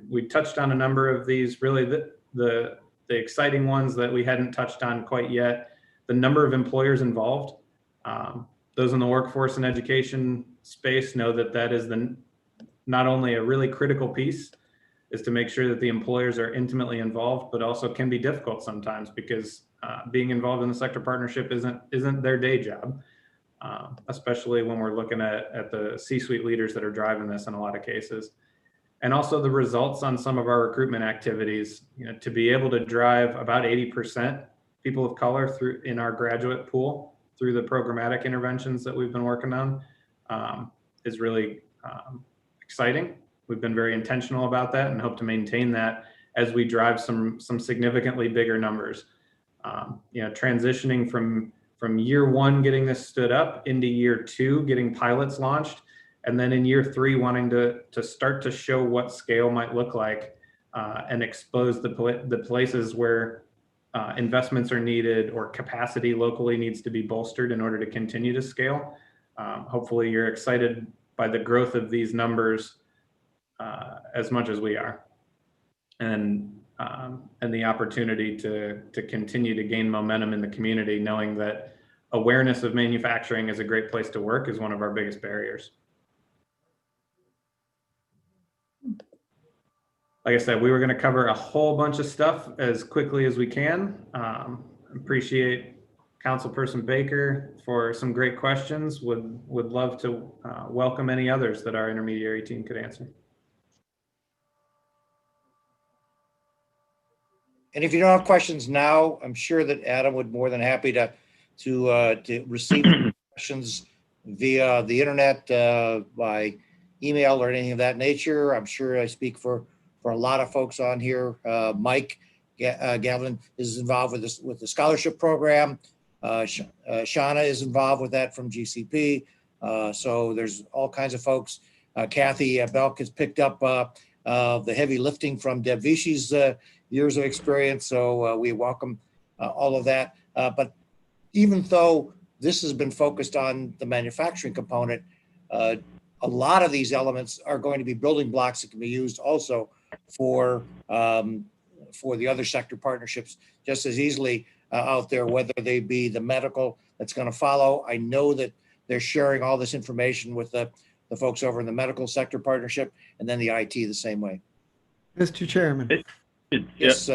We touched on a number of these, really the exciting ones that we hadn't touched on quite yet. The number of employers involved. Those in the workforce and education space know that is not only a really critical piece is to make sure that the employers are intimately involved, but also can be difficult sometimes because being involved in the sector partnership isn't their day job, especially when we're looking at the C-suite leaders that are driving this in a lot of cases. And also the results on some of our recruitment activities, to be able to drive about 80% people of color through in our graduate pool through the programmatic interventions that we've been working on is really exciting. We've been very intentional about that and hope to maintain that as we drive some significantly bigger numbers. Transitioning from year one, getting this stood up, into year two, getting pilots launched, and then in year three, wanting to start to show what scale might look like and expose the places where investments are needed or capacity locally needs to be bolstered in order to continue to scale. Hopefully you're excited by the growth of these numbers as much as we are, and the opportunity to continue to gain momentum in the community, knowing that awareness of manufacturing as a great place to work is one of our biggest barriers. Like I said, we were going to cover a whole bunch of stuff as quickly as we can. Appreciate Councilperson Baker for some great questions. Would love to welcome any others that our intermediary team could answer. And if you don't have questions now, I'm sure that Adam would more than happy to receive questions via the internet, by email or anything of that nature. I'm sure I speak for a lot of folks on here. Mike Gavlin is involved with the scholarship program. Shauna is involved with that from GCP. So there's all kinds of folks. Kathy Belk has picked up the heavy lifting from Deb Vichy's years of experience. So we welcome all of that. But even though this has been focused on the manufacturing component, a lot of these elements are going to be building blocks that can be used also for the other sector partnerships just as easily out there, whether they be the medical that's going to follow. I know that they're sharing all this information with the folks over in the medical sector partnership, and then the IT the same way. Mr. Chairman. Yes.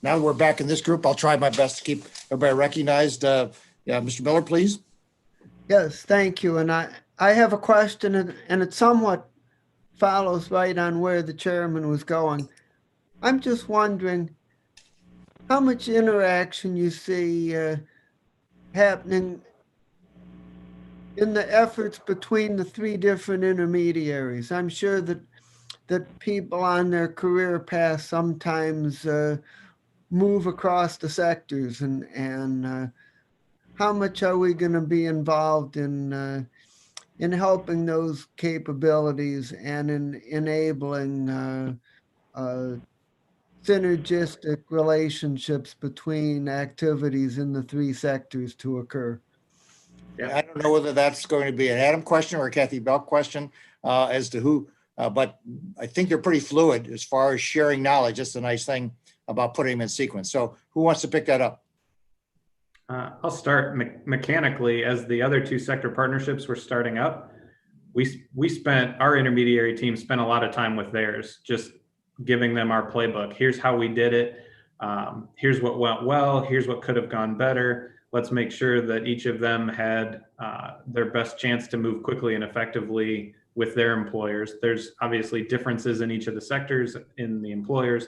Now we're back in this group. I'll try my best to keep everybody recognized. Yeah, Mr. Miller, please. Yes, thank you. And I have a question, and it somewhat follows right on where the chairman was going. I'm just wondering how much interaction you see happening in the efforts between the three different intermediaries. I'm sure that people on their career path sometimes move across the sectors, and how much are we going to be involved in helping those capabilities and in enabling synergistic relationships between activities in the three sectors to occur? Yeah, I don't know whether that's going to be an Adam question or a Kathy Belk question as to who, but I think they're pretty fluid as far as sharing knowledge. That's the nice thing about putting them in sequence. So who wants to pick that up? I'll start mechanically. As the other two sector partnerships were starting up, our intermediary team spent a lot of time with theirs, just giving them our playbook. Here's how we did it. Here's what went well. Here's what could have gone better. Let's make sure that each of them had their best chance to move quickly and effectively with their employers. There's obviously differences in each of the sectors in the employers,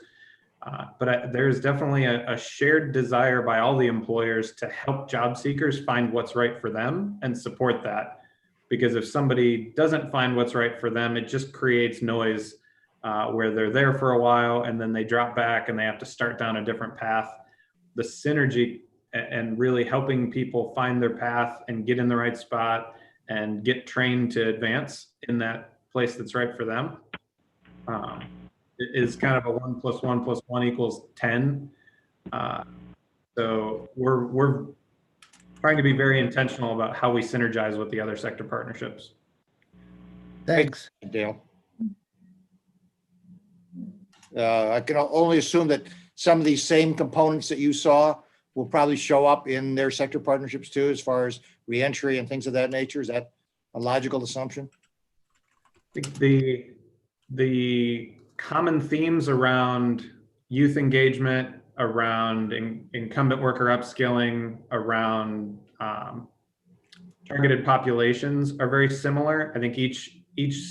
but there's definitely a shared desire by all the employers to help job seekers find what's right for them and support that. Because if somebody doesn't find what's right for them, it just creates noise where they're there for a while and then they drop back and they have to start down a different path. The synergy and really helping people find their path and get in the right spot and get trained to advance in that place that's right for them is kind of a 1 + 1 + 1 = 10. So we're trying to be very intentional about how we synergize with the other sector partnerships. Thanks. Dale. I can only assume that some of these same components that you saw will probably show up in their sector partnerships too, as far as reentry and things of that nature. Is that a logical assumption? The common themes around youth engagement, around incumbent worker upskilling, around targeted populations are very similar. I think each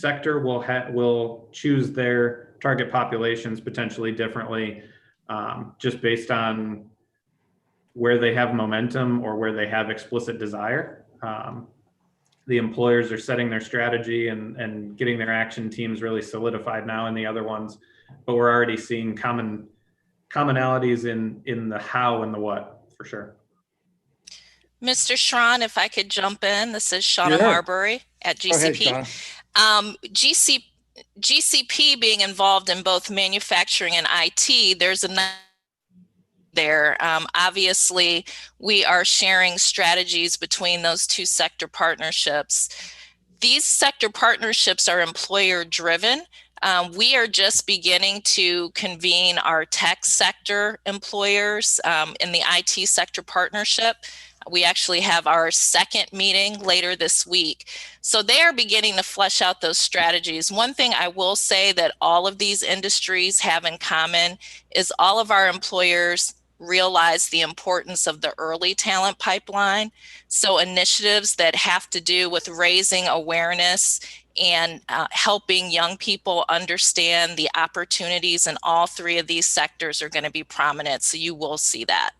sector will choose their target populations potentially differently, just based on where they have momentum or where they have explicit desire. The employers are setting their strategy and getting their action teams really solidified now in the other ones, but we're already seeing commonalities in the how and the what, for sure. Mr. Schron, if I could jump in, this is Shauna Sure. Marbury at Go ahead, GCP. Shauna. GCP being involved in both manufacturing and IT, there's a there. Obviously, we are sharing strategies between those two sector partnerships. These sector partnerships are employer driven. We are just beginning to convene our tech sector employers in the IT sector partnership. We actually have our second meeting later this week. So they are beginning to flesh out those strategies. One thing I will say that all of these industries have in common is all of our employers realize the importance of the early talent pipeline. So initiatives that have to do with raising awareness and helping young people understand the opportunities in all three of these sectors are going to be prominent. So you will see that.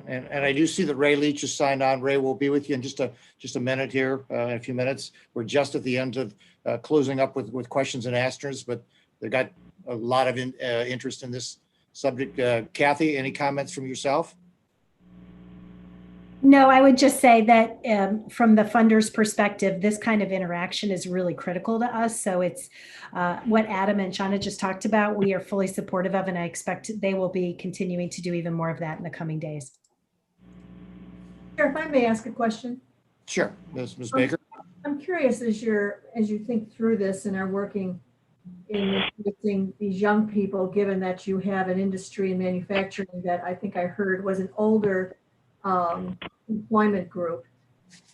And I do see that Ray Leach is signed on. Ray will be with you in just a minute here, in a few minutes. We're just at the end of closing up with questions and answers, but they got a lot of interest in this subject. Kathy, any comments from yourself? No, I would just say that from the funder's perspective, this kind of interaction is really critical to us. So it's what Adam and Shauna just talked about, we are fully supportive of, and I expect they will be continuing to do even more of that in the coming days. Chair, if I may ask a question. Sure, Ms. Baker. I'm curious, as you think through this and are working in introducing these young people, given that you have an industry in manufacturing that I think I heard was an older employment group.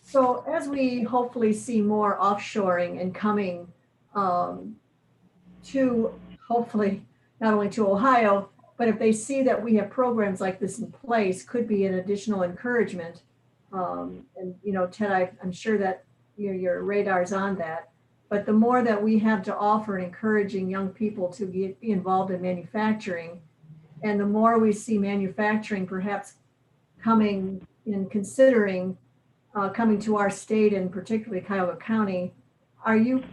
So as we hopefully see more offshoring and coming to hopefully not only to Ohio, but if they see that we have programs like this in place, could be an additional encouragement. And you know, Ted, I'm sure that your radar's on that. But the more that we have to offer in encouraging young people to be involved in manufacturing, and the more we see manufacturing perhaps coming in considering coming to our state and particularly Cuyahoga County, are you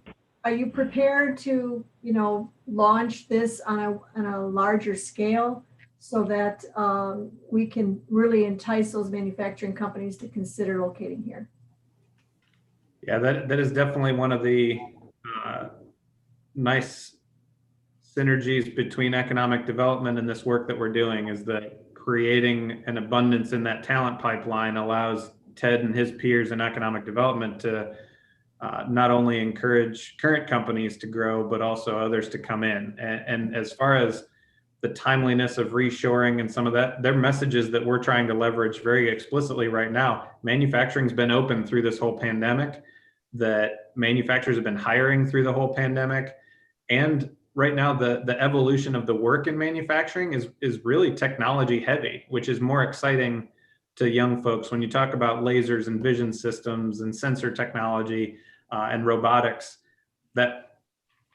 prepared to launch this on a larger scale so that we can really entice those manufacturing companies to consider locating here? Yeah, that is definitely one of the nice synergies between economic development and this work that we're doing, is that creating an abundance in that talent pipeline allows Ted and his peers in economic development to not only encourage current companies to grow, but also others to come in. And as far as the timeliness of reshoring and some of that, they're messages that we're trying to leverage very explicitly right now. Manufacturing's been open through this whole pandemic, that manufacturers have been hiring through the whole pandemic. And right now, the evolution of the work in manufacturing is really technology heavy, which is more exciting to young folks. When you talk about lasers and vision systems and sensor technology and robotics, that,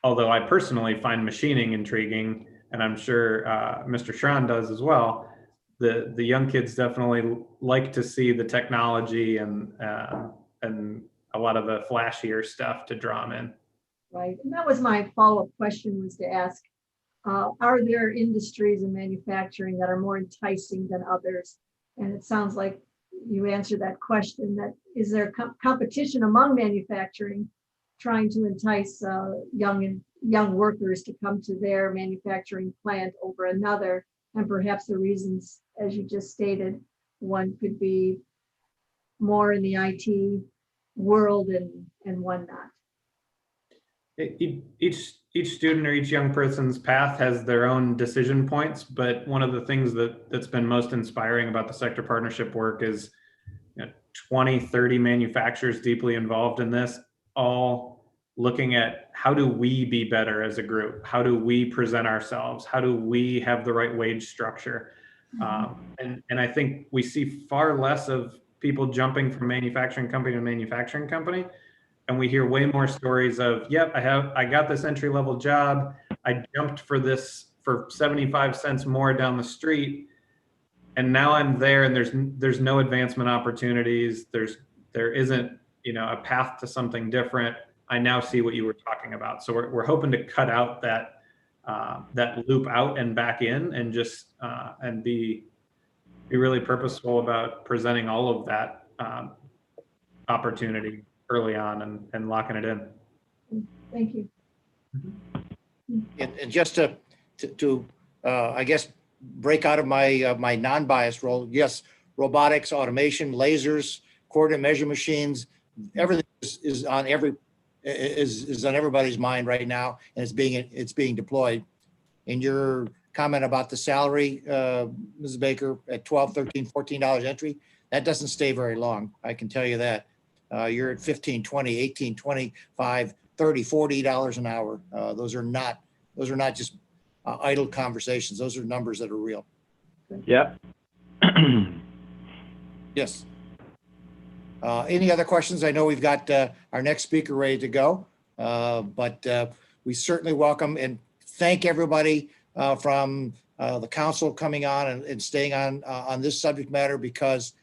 although I personally find machining intriguing, and I'm sure Mr. Schron does as well, the young kids definitely like to see the technology and a lot of the flashier stuff to draw them in. Right, and that was my follow-up question, was to ask, are there industries in manufacturing that are more enticing than others? And it sounds like you answered that question, that is there competition among manufacturing trying to entice young workers to come to their manufacturing plant over another, and perhaps the reasons, as you just stated, one could be more in the IT world and one not. Each student or each young person's path has their own decision points, but one of the things that's been most inspiring about the sector partnership work is 20, 30 manufacturers deeply involved in this, all looking at how do we be better as a group? How do we present ourselves? How do we have the right wage structure? And I think we see far less of people jumping from manufacturing company to manufacturing company. And we hear way more stories of, yep, I got this entry level job. I jumped for this for 75 cents more down the street. And now I'm there and there's no advancement opportunities. There isn't, a path to something different. I now see what you were talking about. So we're hoping to cut out that loop out and back in, and just and be really purposeful about presenting all of that opportunity early on and locking it in. Thank you. And just to I guess, break out of my non-biased role, yes, robotics, automation, lasers, coordinate measure machines, everything is on everybody's mind right now, and it's being deployed. And your comment about the salary, Mrs. Baker, at $12, $13, $14 entry, that doesn't stay very long. I can tell you that. You're at $15, $20, $18, $25, $30, $40 an hour. Those are not just idle conversations. Those are numbers that are real. Yep. Yes. Any other questions? I know we've got our next speaker ready to go, but we certainly welcome and thank everybody from the council coming on and staying on this subject matter, because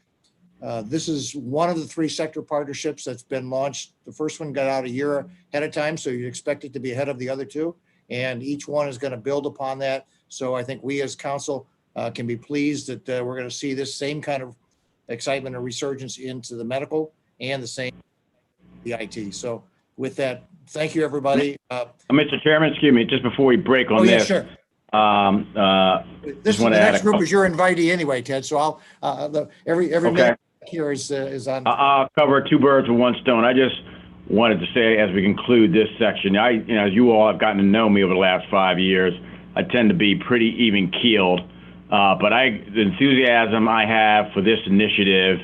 this is one of the 3 sector partnerships that's been launched. The first one got out a year ahead of time, so you expect it to be ahead of the other 2, and each one is going to build upon that. So I think we as council can be pleased that we're going to see this same kind of excitement and resurgence into the medical, and the same the IT. So with that, thank you, everybody. Mr. Chairman, excuse me, just before we break on Yeah, this. sure. This is the wanna add next a group is your invitee anyway, Ted. So every Okay. minute here is on. I'll cover 2 birds with 1 stone. I just wanted to say, as we conclude this section, as you all have gotten to know me over the last 5 years, I tend to be pretty even keeled. But the enthusiasm I have for this initiative,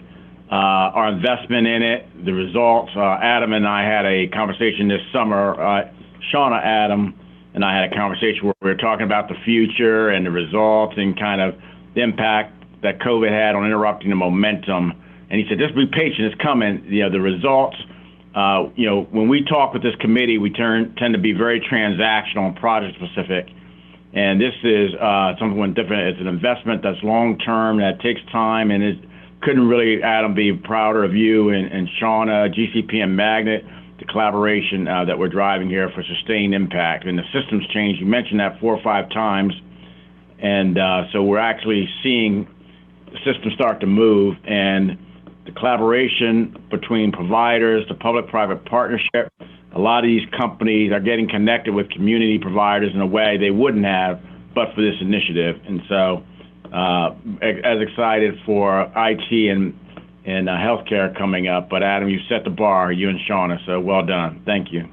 our investment in it, the results. Adam and I had a conversation this summer. Shauna, Adam, and I had a conversation where we were talking about the future and the results and kind of the impact that COVID had on interrupting the momentum. And he said, just be patient, it's coming. The results, when we talk with this committee, we tend to be very transactional and project specific. And this is something different. It's an investment that's long-term, that takes time, and it couldn't really, Adam, be prouder of you and Shauna, GCP and Magnet, the collaboration that we're driving here for sustained impact. And the systems change, you mentioned that 4 or 5 times. And so we're actually seeing the system start to move, and the collaboration between providers, the public-private partnership. A lot of these companies are getting connected with community providers in a way they wouldn't have but for this initiative. And so as excited for IT and healthcare coming up. But Adam, you set the bar, you and Shauna, so well done. Thank you.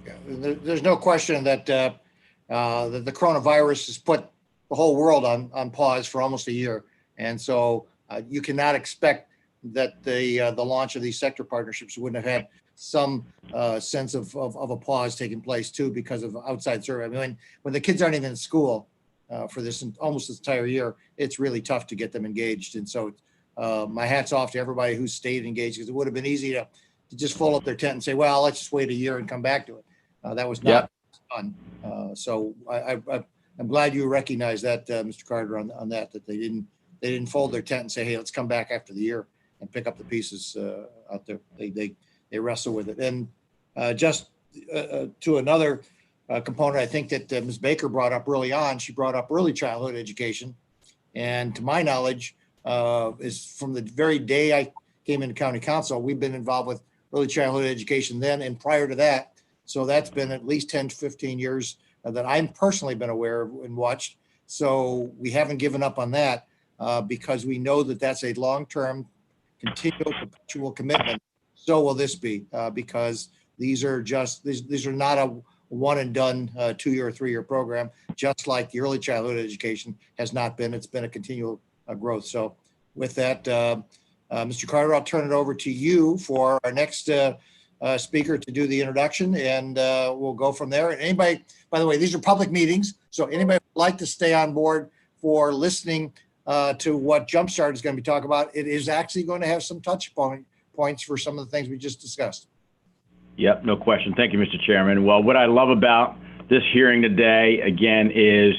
Yeah, there's no question that the coronavirus has put the whole world on pause for almost a year. And so you cannot expect that the launch of these sector partnerships wouldn't have had some sense of a pause taking place too, because of outside survey. I mean, when the kids aren't even in school for this almost this entire year, it's really tough to get them engaged. And so my hat's off to everybody who stayed engaged, because it would have been easy to just fold up their tent and say, well, let's just wait a year and come back to it. That was not done. So I'm glad you recognize that, Mr. Carter, on that they didn't fold their tent and say, hey, let's come back after the year and pick up the pieces out there. They wrestle with it. And just to another component, I think that Ms. Baker brought up early on, she brought up early childhood education. And to my knowledge, is from the very day I came into county council, we've been involved with early childhood education then and prior to that. So that's been at least 10 to 15 years that I've personally been aware of and watched. So we haven't given up on that because we know that that's a long-term, continual, perpetual commitment. So will this be because these are not a one and done 2-year or 3-year program, just like the early childhood education has not been. It's been a continual growth. So with that, Mr. Carter, I'll turn it over to you for our next speaker to do the introduction, and we'll go from there. And anybody, by the way, these are public meetings, so anybody would like to stay on board for listening to what Jumpstart is going to be talking about, it is actually going to have some touch points for some of the things we just discussed. Yep, no question. Thank you, Mr. Chairman. Well, what I love about this hearing today, again, is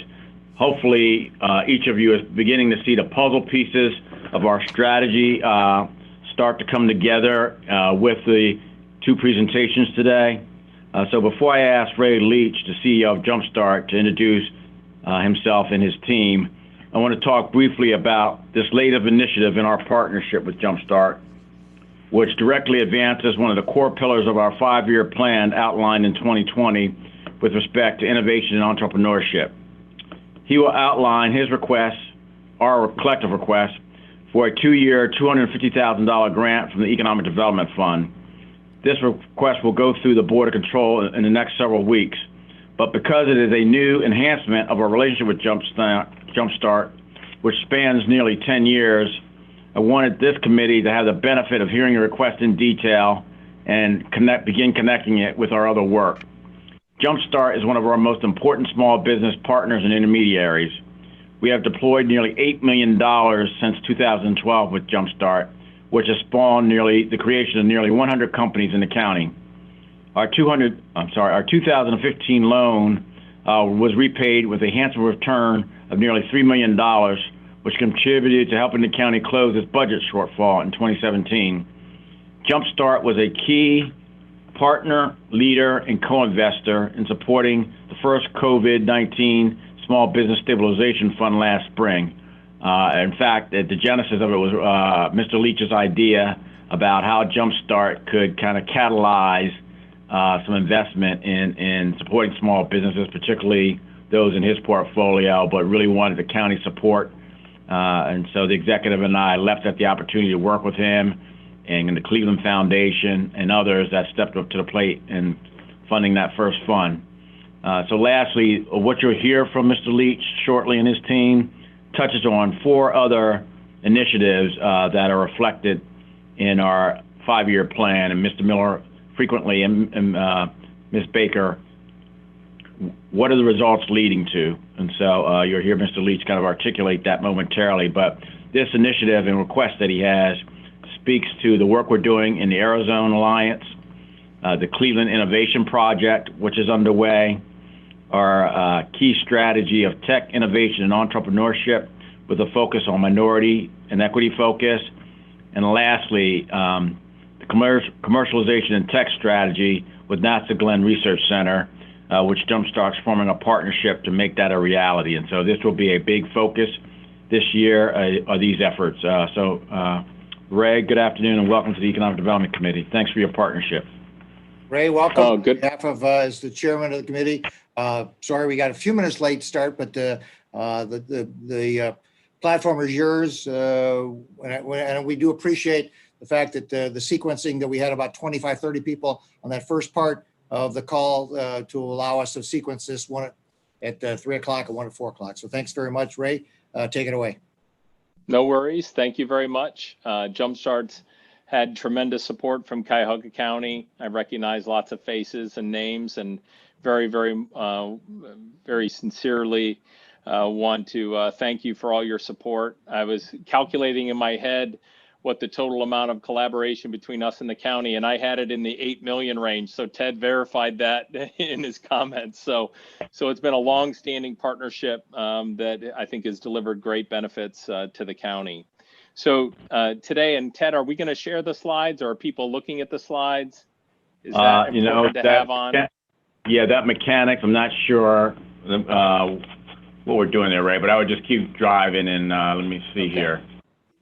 hopefully each of you is beginning to see the puzzle pieces of our strategy start to come together with the two presentations today. So before I ask Ray Leach, the CEO of Jumpstart, to introduce himself and his team, I want to talk briefly about this latest initiative in our partnership with Jumpstart, which directly advances one of the core pillars of our 5-year plan outlined in 2020 with respect to innovation and entrepreneurship. He will outline his request, our collective request, for a 2-year, $250,000 grant from the Economic Development Fund. This request will go through the Board of Control in the next several weeks. But because it is a new enhancement of our relationship with Jumpstart, which spans nearly 10 years, I wanted this committee to have the benefit of hearing the request in detail and begin connecting it with our other work. Jumpstart is one of our most important small business partners and intermediaries. We have deployed nearly $8 million since 2012 with Jumpstart, which has spawned the creation of nearly 100 companies in the county. Our 2015 loan was repaid with a handsome return of nearly $3 million, which contributed to helping the county close its budget shortfall in 2017. Jumpstart was a key partner, leader, and co-investor in supporting the first COVID-19 Small Business Stabilization Fund last spring. In fact, the genesis of it was Mr. Leach's idea about how Jumpstart could kind of catalyze some investment in supporting small businesses, particularly those in his portfolio, but really wanted the county support. And so the executive and I left at the opportunity to work with him and the Cleveland Foundation and others that stepped up to the plate in funding that first fund. So lastly, what you'll hear from Mr. Leach shortly and his team touches on 4 other initiatives that are reflected in our 5-year plan. And Mr. Miller frequently and Ms. Baker, what are the results leading to? And so you'll hear Mr. Leach kind of articulate that momentarily. But this initiative and request that he has speaks to the work we're doing in the Arizona Alliance, the Cleveland Innovation Project, which is underway, our key strategy of tech innovation and entrepreneurship with a focus on minority and equity focus. And lastly, the commercialization and tech strategy with NASA Glenn Research Center, which Jumpstart's forming a partnership to make that a reality. And so this will be a big focus this year, are these efforts. Ray, good afternoon and welcome to the Economic Development Committee. Thanks for your partnership. Ray, welcome. Oh, good. On behalf of, as the chairman of the committee, sorry we got a few minutes late start, but the platform is yours. And we do appreciate the fact that the sequencing that we had about 25, 30 people on that first part of the call to allow us to sequence this, one at 3 o'clock and one at 4 o'clock. So thanks very much, Ray. Take it away. No worries. Thank you very much. Jumpstart's had tremendous support from Cuyahoga County. I recognize lots of faces and names and very, very, very sincerely want to thank you for all your support. I was calculating in my head what the total amount of collaboration between us and the county, and I had it in the 8 million range. So Ted verified that in his comments. So it's been a long-standing partnership that I think has delivered great benefits to the county. So today, and Ted, are we going to share the slides, or are people looking at the slides? Is that important to have on? Yeah, that mechanics, I'm not sure what we're doing there, Ray, but I would just keep driving and let me see here.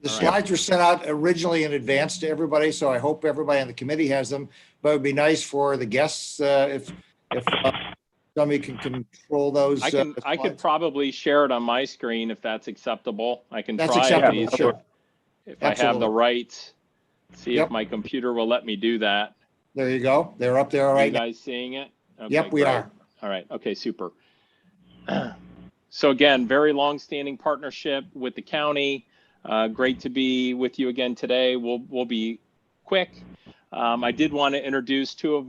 The slides were sent out originally in advance to everybody, so I hope everybody on the committee has them. But it would be nice for the guests if somebody can control those. I could probably share it on my screen if that's acceptable. I can That's try acceptable, at least sure. if I have the rights. See if my computer will let me do that. There you go. They're up there all Are right you now. guys seeing it? Okay, Yep, we great. are. All right. Okay, super. So again, very long-standing partnership with the county. Great to be with you again today. We'll be quick. I did want to introduce two of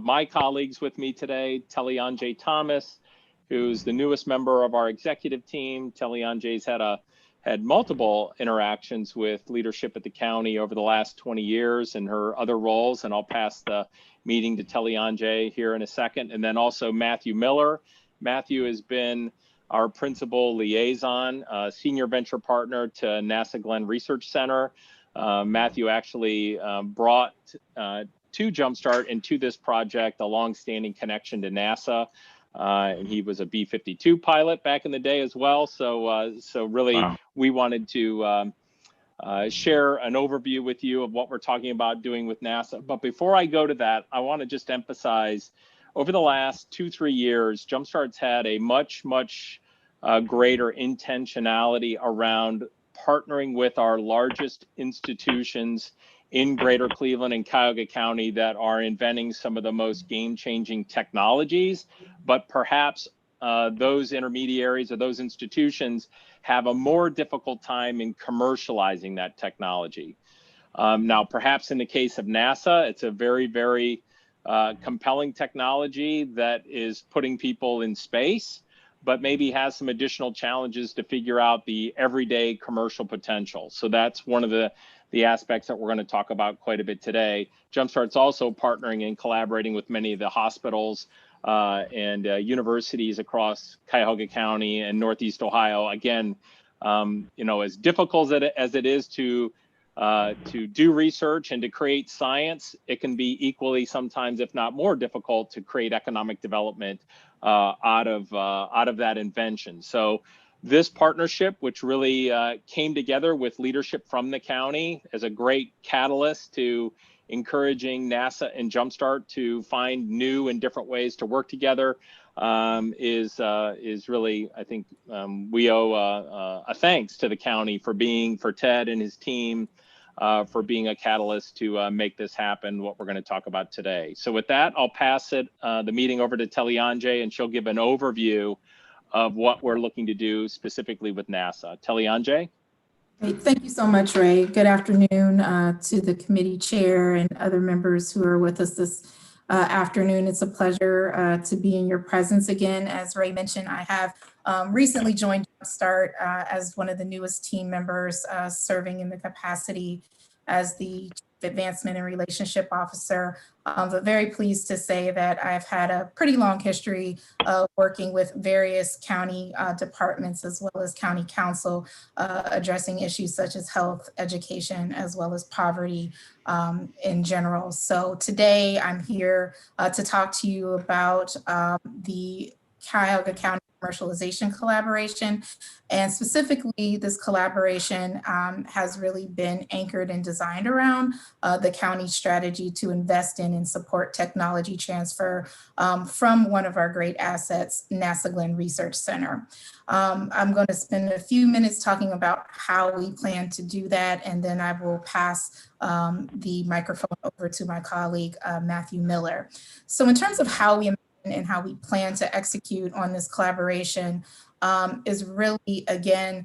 my colleagues with me today, Tellianjay Thomas, who's the newest member of our executive team. Tellianjay's had multiple interactions with leadership at the county over the last 20 years in her other roles, and I'll pass the meeting to Tellianjay here in a second. And then also Matthew Miller. Matthew has been our principal liaison, senior venture partner to NASA Glenn Research Center. Matthew actually brought to Jumpstart and to this project a longstanding connection to NASA. And he was a B-52 pilot back in the day as well. So really, wow. We wanted to share an overview with you of what we're talking about doing with NASA. But before I go to that, I want to just emphasize, over the last 2-3 years, Jumpstart's had a much greater intentionality around partnering with our largest institutions in Greater Cleveland and Cuyahoga County that are inventing some of the most game-changing technologies, but perhaps those intermediaries or those institutions have a more difficult time in commercializing that technology. Now, perhaps in the case of NASA, it's a very compelling technology that is putting people in space, but maybe has some additional challenges to figure out the everyday commercial potential. So that's one of the aspects that we're going to talk about quite a bit today. Jumpstart's also partnering and collaborating with many of the hospitals and universities across Cuyahoga County and Northeast Ohio. Again, as difficult as it is to do research and to create science, it can be equally sometimes, if not more difficult, to create economic development out of that invention. So this partnership, which really came together with leadership from the county as a great catalyst to encouraging NASA and Jumpstart to find new and different ways to work together, is really, I think, we owe a thanks to the county for Ted and his team for being a catalyst to make this happen, what we're going to talk about today. So with that, I'll pass the meeting over to Tellianjay, and she'll give an overview of what we're looking to do specifically with NASA. Tellianjay? Great. Thank you so much, Ray. Good afternoon to the committee chair and other members who are with us this afternoon. It's a pleasure to be in your presence again. As Ray mentioned, I have recently joined Jumpstart as one of the newest team members, serving in the capacity as the Advancement and Relationship Officer, but very pleased to say that I've had a pretty long history of working with various county departments as well as county council, addressing issues such as health, education, as well as poverty in general. So today I'm here to talk to you about the Cuyahoga County Commercialization Collaboration. And specifically, this collaboration has really been anchored and designed around the county's strategy to invest in and support technology transfer from one of our great assets, NASA Glenn Research Center. I'm going to spend a few minutes talking about how we plan to do that, and then I will pass the microphone over to my colleague, Matthew Miller. So in terms of how we and how we plan to execute on this collaboration is really, again,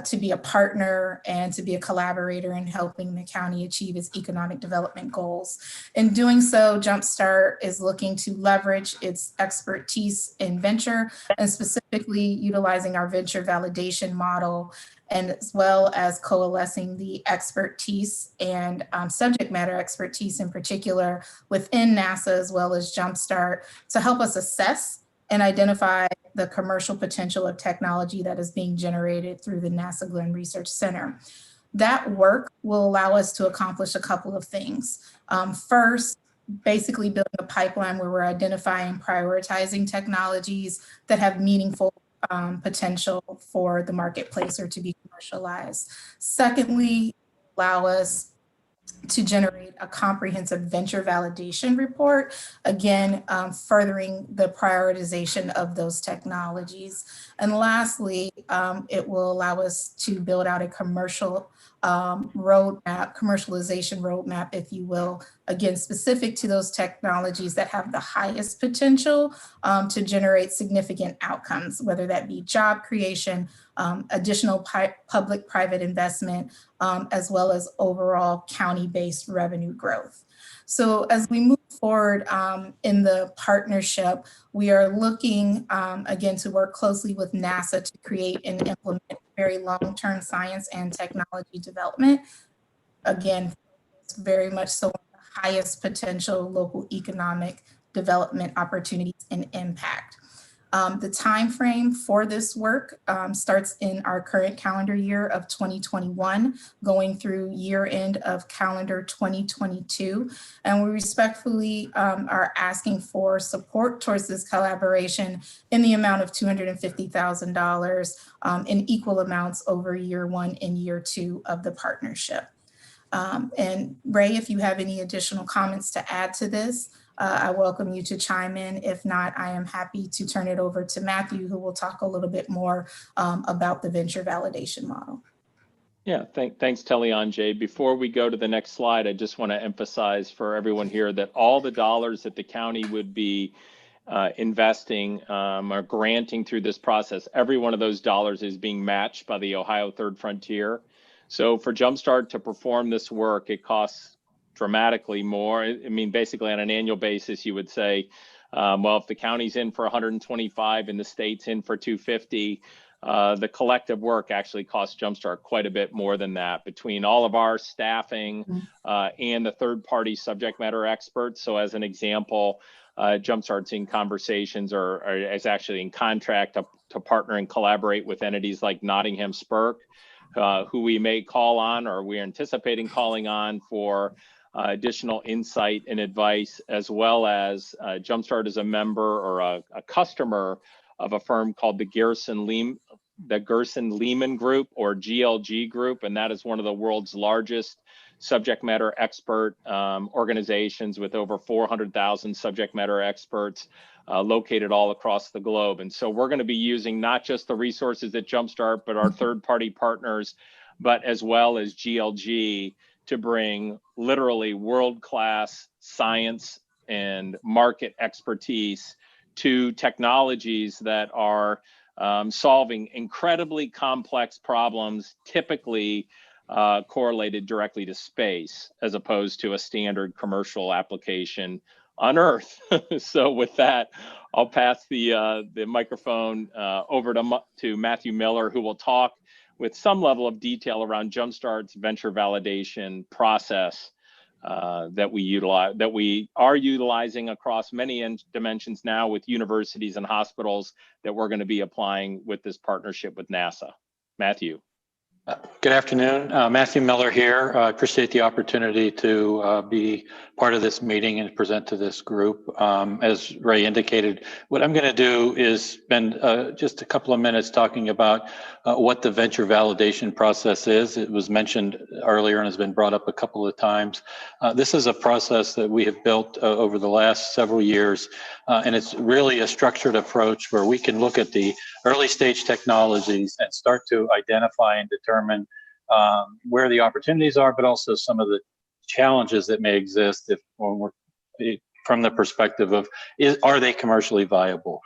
to be a partner and to be a collaborator in helping the county achieve its economic development goals. In doing so, Jumpstart is looking to leverage its expertise in venture and specifically utilizing our venture validation model, and as well as coalescing the expertise and subject matter expertise in particular within NASA as well as Jumpstart to help us assess and identify the commercial potential of technology that is being generated through the NASA Glenn Research Center. That work will allow us to accomplish a couple of things. First, basically building a pipeline where we're identifying and prioritizing technologies that have meaningful potential for the marketplace or to be commercialized. Secondly, allow us to generate a comprehensive venture validation report, again, furthering the prioritization of those technologies. And lastly, it will allow us to build out a commercial roadmap, commercialization roadmap, if you will, again, specific to those technologies that have the highest potential to generate significant outcomes, whether that be job creation, additional public-private investment, as well as overall county-based revenue growth. So as we move forward in the partnership, we are looking, again, to work closely with NASA to create and implement very long-term science and technology development. Again, very much so on the highest potential local economic development opportunities and impact. The time frame for this work starts in our current calendar year of 2021, going through year end of calendar 2022. And we respectfully are asking for support towards this collaboration in the amount of $250,000 in equal amounts over year 1 and year 2 of the partnership. And Ray, if you have any additional comments to add to this, I welcome you to chime in. If not, I am happy to turn it over to Matthew, who will talk a little bit more about the venture validation model. Yeah, thanks, Telly-Anjay. Before we go to the next slide, I just want to emphasize for everyone here that all the dollars that the county would be investing or granting through this process, every one of those dollars is being matched by the Ohio Third Frontier. So for Jumpstart to perform this work, it costs dramatically more. I mean, basically on an annual basis, you would say, well, if the county's in for 125 and the state's in for 250, the collective work actually costs Jumpstart quite a bit more than that between all of our staffing and the third-party subject matter experts. So as an example, Jumpstart's in conversations or is actually in contract to partner and collaborate with entities like Nottingham Spurk, who we may call on or we're anticipating calling on for additional insight and advice, as well as Jumpstart is a member or a customer of a firm called the Gerson Lehman Group, or GLG Group, and that is one of the world's largest subject matter expert organizations with over 400,000 subject matter experts located all across the globe. And so we're going to be using not just the resources at Jumpstart, but our third-party partners, but as well as GLG, to bring literally world-class science and market expertise to technologies that are solving incredibly complex problems, typically correlated directly to space, as opposed to a standard commercial application on Earth. So with that, I'll pass the microphone over to Matthew Miller, who will talk with some level of detail around Jumpstart's venture validation process that we are utilizing across many dimensions now with universities and hospitals that we're going to be applying with this partnership with NASA. Matthew. Good afternoon, Matthew Miller here. I appreciate the opportunity to be part of this meeting and present to this group. As Ray indicated, what I'm going to do is spend just a couple of minutes talking about what the venture validation process is. It was mentioned earlier and has been brought up a couple of times. This is a process that we have built over the last several years, and it's really a structured approach where we can look at the early stage technologies and start to identify and determine where the opportunities are, but also some of the challenges that may exist when we're from the perspective of are they commercially viable?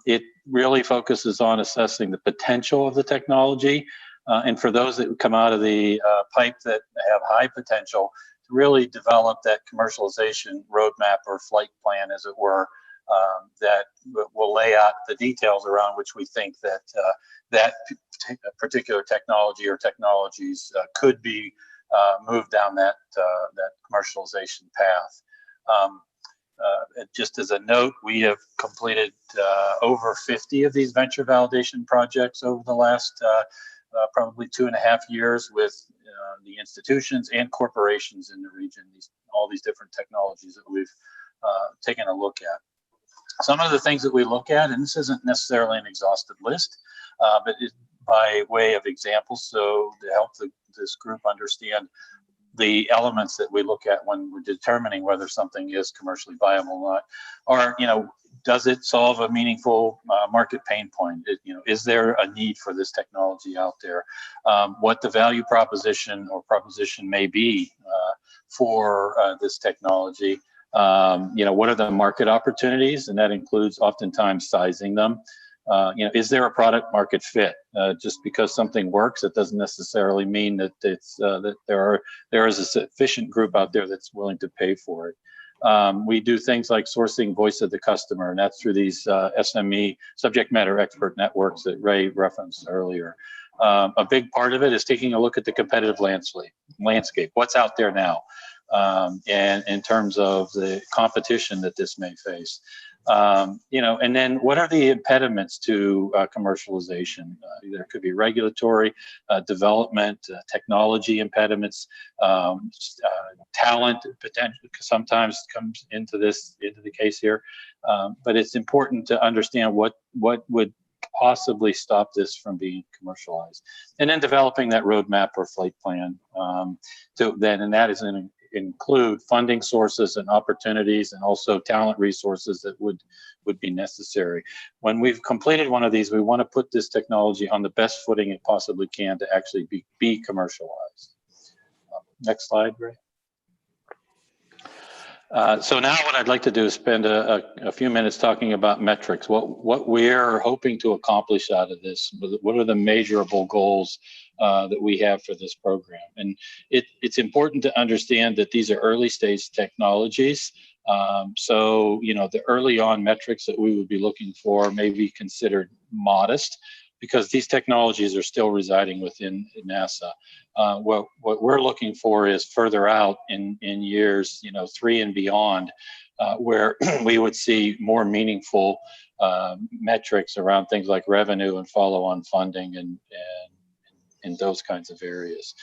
It really focuses on assessing the potential of the technology, and for those that come out of the pipe that have high potential, to really develop that commercialization roadmap or flight plan, as it were, that will lay out the details around which we think that that particular technology or technologies could be moved down that commercialization path. Just as a note, we have completed over 50 of these venture validation projects over the last probably 2.5 years with the institutions and corporations in the region, all these different technologies that we've taken a look at. Some of the things that we look at, and this isn't necessarily an exhaustive list, but by way of examples, so to help this group understand the elements that we look at when we're determining whether something is commercially viable or not, are, does it solve a meaningful market pain point? Is there a need for this technology out there? What the value proposition may be for this technology? What are the market opportunities? And that includes oftentimes sizing them. Is there a product market fit? Just because something works, it doesn't necessarily mean that that there is a sufficient group out there that's willing to pay for it. We do things like sourcing voice of the customer, and that's through these SME subject matter expert networks that Ray referenced earlier. A big part of it is taking a look at the competitive landscape. What's out there now? And in terms of the competition that this may face. And then what are the impediments to commercialization? There could be regulatory, development, technology impediments, talent potential sometimes comes into the case here. But it's important to understand what would possibly stop this from being commercialized, and then developing that roadmap or flight plan. And that is include funding sources and opportunities, and also talent resources that would be necessary. When we've completed one of these, we want to put this technology on the best footing it possibly can to actually be commercialized. Next slide, Ray. So now what I'd like to do is spend a few minutes talking about metrics. What we're hoping to accomplish out of this. What are the measurable goals that we have for this program? And it's important to understand that these are early stage technologies. So, the early on metrics that we would be looking for may be considered modest, because these technologies are still residing within NASA. What we're looking for is further out in years, 3 and beyond, where we would see more meaningful metrics around things like revenue and follow-on funding and those kinds of areas.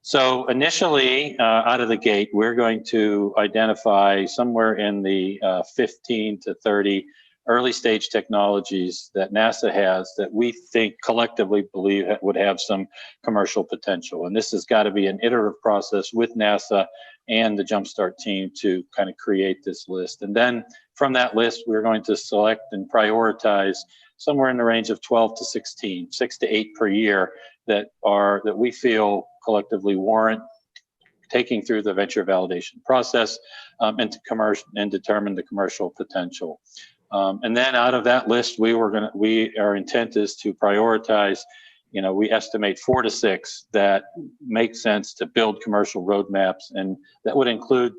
So initially, out of the gate, we're going to identify somewhere in the 15 to 30 early stage technologies that NASA has that we think collectively believe would have some commercial potential. And this has got to be an iterative process with NASA and the Jumpstart team to kind of create this list. And then from that list, we're going to select and prioritize somewhere in the range of 12 to 16, 6 to 8 per year that we feel collectively warrant taking through the venture validation process and determine the commercial potential. And then out of that list, our intent is to prioritize, we estimate 4 to 6 that make sense to build commercial roadmaps, and that would include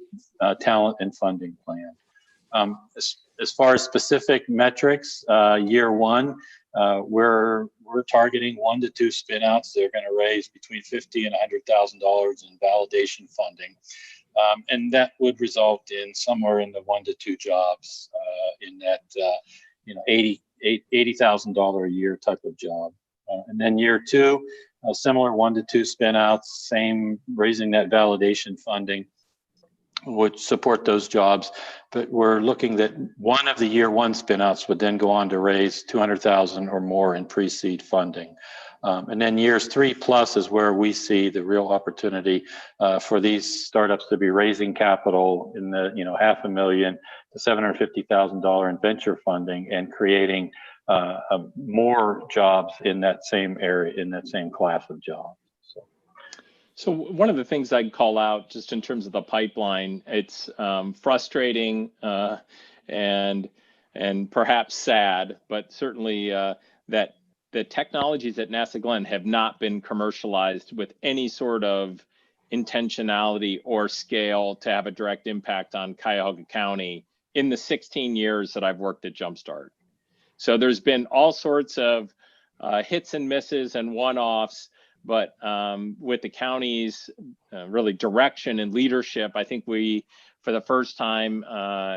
talent and funding plan. As far as specific metrics, year 1, we're targeting 1 to 2 spinouts. They're going to raise between $50,000 and $100,000 in validation funding. And that would result in somewhere in the 1 to 2 jobs in that, $80,000 a year type of job. And then year 2, similar 1 to 2 spinouts, same raising that validation funding would support those jobs. But we're looking that one of the year 1 spinouts would then go on to raise $200,000 or more in pre-seed funding. And then years 3 plus is where we see the real opportunity for these startups to be raising capital in the $500,000 to $750,000 in venture funding and creating more jobs in that same area, in that same class of jobs. So one of the things I'd call out just in terms of the pipeline, it's frustrating and perhaps sad, but certainly that the technologies at NASA Glenn have not been commercialized with any sort of intentionality or scale to have a direct impact on Cuyahoga County in the 16 years that I've worked at Jumpstart. So there's been all sorts of hits and misses and one-offs, but with the county's really direction and leadership, I think we, for the first time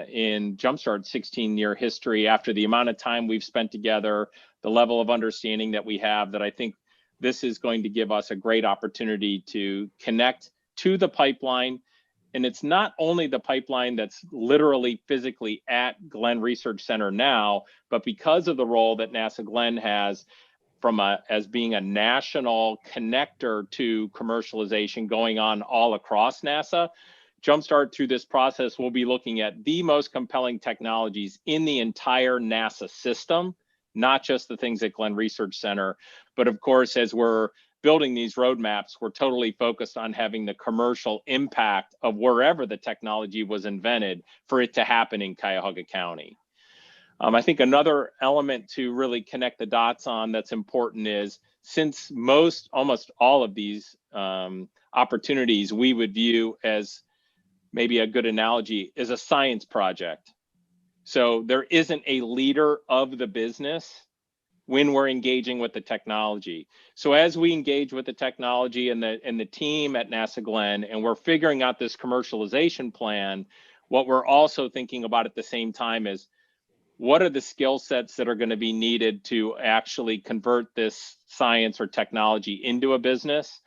in Jumpstart's 16-year history, after the amount of time we've spent together, the level of understanding that we have, that I think this is going to give us a great opportunity to connect to the pipeline. And it's not only the pipeline that's literally physically at Glenn Research Center now, but because of the role that NASA Glenn has as being a national connector to commercialization going on all across NASA, Jumpstart through this process will be looking at the most compelling technologies in the entire NASA system, not just the things at Glenn Research Center. But of course, as we're building these roadmaps, we're totally focused on having the commercial impact of wherever the technology was invented for it to happen in Cuyahoga County. I think another element to really connect the dots on that's important is, since almost all of these opportunities we would view as, maybe a good analogy is a science project. So there isn't a leader of the business when we're engaging with the technology. So as we engage with the technology and the team at NASA Glenn, and we're figuring out this commercialization plan, what we're also thinking about at the same time is, what are the skill sets that are going to be needed to actually convert this science or technology into a business?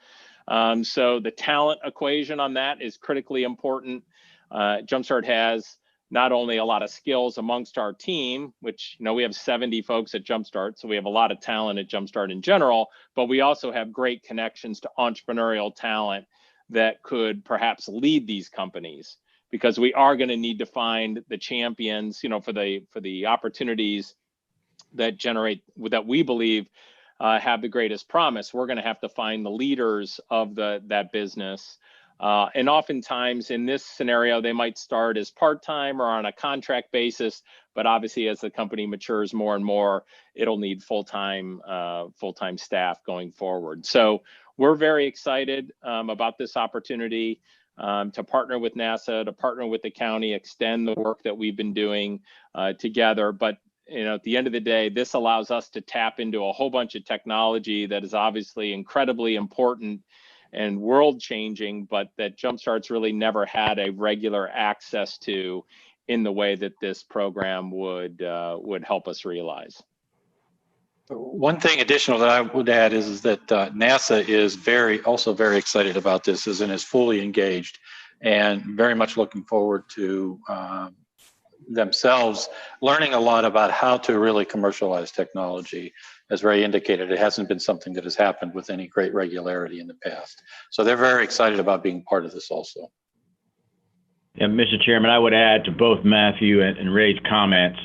So the talent equation on that is critically important. Jumpstart has not only a lot of skills amongst our team, which, we have 70 folks at Jumpstart, so we have a lot of talent at Jumpstart in general, but we also have great connections to entrepreneurial talent that could perhaps lead these companies, because we are going to need to find the champions, for the opportunities that we believe have the greatest promise. We're going to have to find the leaders of that business. And oftentimes in this scenario, they might start as part-time or on a contract basis, but obviously as the company matures more and more, it'll need full-time staff going forward. So we're very excited about this opportunity to partner with NASA, to partner with the county, extend the work that we've been doing together. But at the end of the day, this allows us to tap into a whole bunch of technology that is obviously incredibly important and world-changing, but that Jumpstart's really never had a regular access to in the way that this program would help us realize. One thing additional that I would add is that NASA is also very excited about this and is fully engaged and very much looking forward to themselves learning a lot about how to really commercialize technology. As Ray indicated, it hasn't been something that has happened with any great regularity in the past. So they're very excited about being part of this also. Yeah, Mr. Chairman, I would add to both Matthew and Ray's comments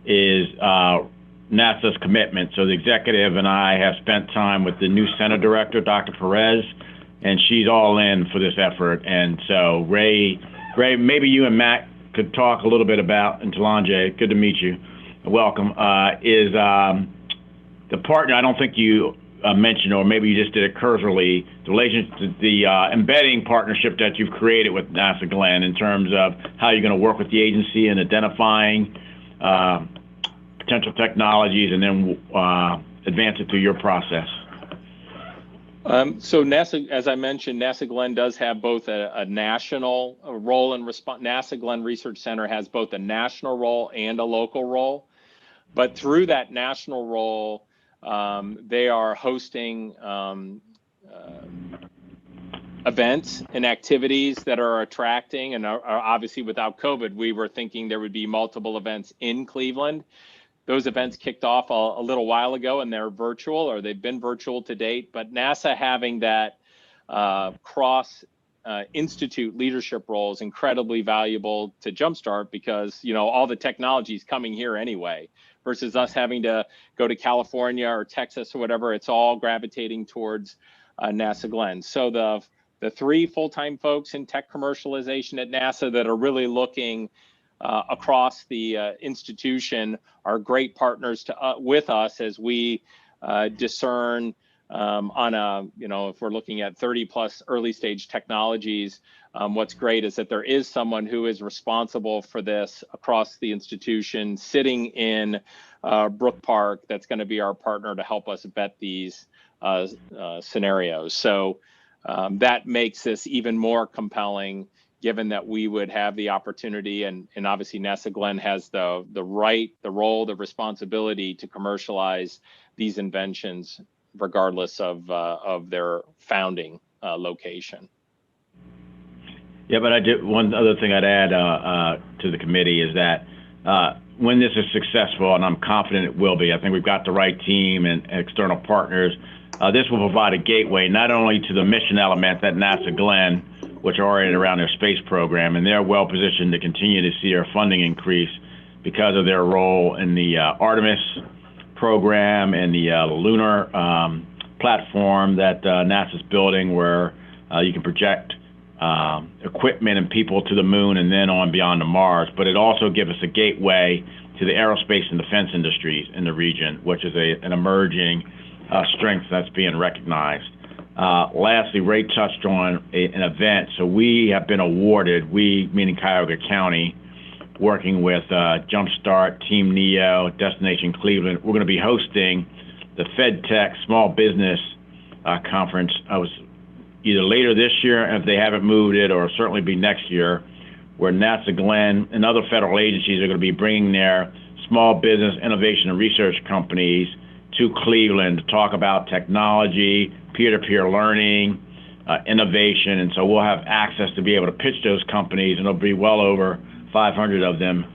is NASA's commitment. So the executive and I have spent time with the new center director, Dr. Perez, and she's all in for this effort. And so Ray, maybe you and Matt could talk a little bit about, and Talonje, good to meet you, welcome, is the partner, I don't think you mentioned, or maybe you just did it cursorily, the embedding partnership that you've created with NASA Glenn in terms of how you're going to work with the agency in identifying potential technologies and then advance it through your process. So NASA, as I mentioned, NASA Glenn does have both a national role and response. NASA Glenn Research Center has both a national role and a local role. But through that national role, they are hosting events and activities that are attracting, and are obviously without COVID, we were thinking there would be multiple events in Cleveland. Those events kicked off a little while ago, and they're virtual, or they've been virtual to date. But NASA having that cross institute leadership role is incredibly valuable to Jumpstart, because all the technology is coming here anyway, versus us having to go to California or Texas or whatever. It's all gravitating towards NASA Glenn. So the three full-time folks in tech commercialization at NASA that are really looking across the institution are great partners with us as we discern on if we're looking at 30 plus early stage technologies. What's great is that there is someone who is responsible for this across the institution, sitting in Brook Park, that's going to be our partner to help us vet these scenarios. So that makes this even more compelling, given that we would have the opportunity, and obviously NASA Glenn has the role, the responsibility to commercialize these inventions, regardless of their founding location. Yeah, but one other thing I'd add to the committee is that when this is successful, and I'm confident it will be, I think we've got the right team and external partners. This will provide a gateway not only to the mission element that NASA Glenn which are oriented around their space program, and they're well positioned to continue to see their funding increase because of their role in the Artemis program and the lunar platform that NASA's building, where you can project equipment and people to the moon and then on beyond to Mars. But it also gives us a gateway to the aerospace and defense industries in the region, which is an emerging strength that's being recognized. Lastly, Ray touched on an event. So we have been awarded, we meaning Cuyahoga County, working with Jumpstart, Team NEO, Destination Cleveland. We're going to be hosting the FedTech Small Business Conference. I was either later this year, if they haven't moved it, or certainly be next year, where NASA Glenn and other federal agencies are going to be bringing their small business innovation and research companies to Cleveland to talk about technology, peer-to-peer learning, innovation. And so we'll have access to be able to pitch those companies, and there'll be well over 500 of them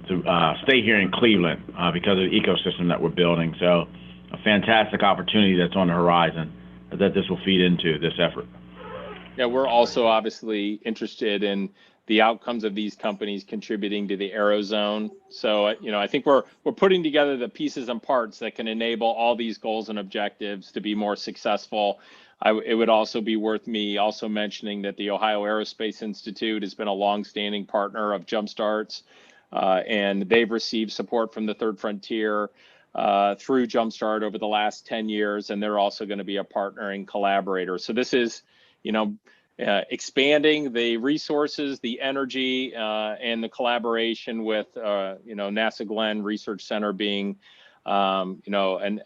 to stay here in Cleveland because of the ecosystem that we're building. So a fantastic opportunity that's on the horizon that this will feed into this effort. Yeah, we're also obviously interested in the outcomes of these companies contributing to the Aerozone. So, I think we're putting together the pieces and parts that can enable all these goals and objectives to be more successful. It would also be worth me also mentioning that the Ohio Aerospace Institute has been a longstanding partner of Jumpstart's, and they've received support from the Third Frontier through Jumpstart over the last 10 years, and they're also going to be a partner and collaborator. So this is, expanding the resources, the energy, and the collaboration with, NASA Glenn Research Center being, an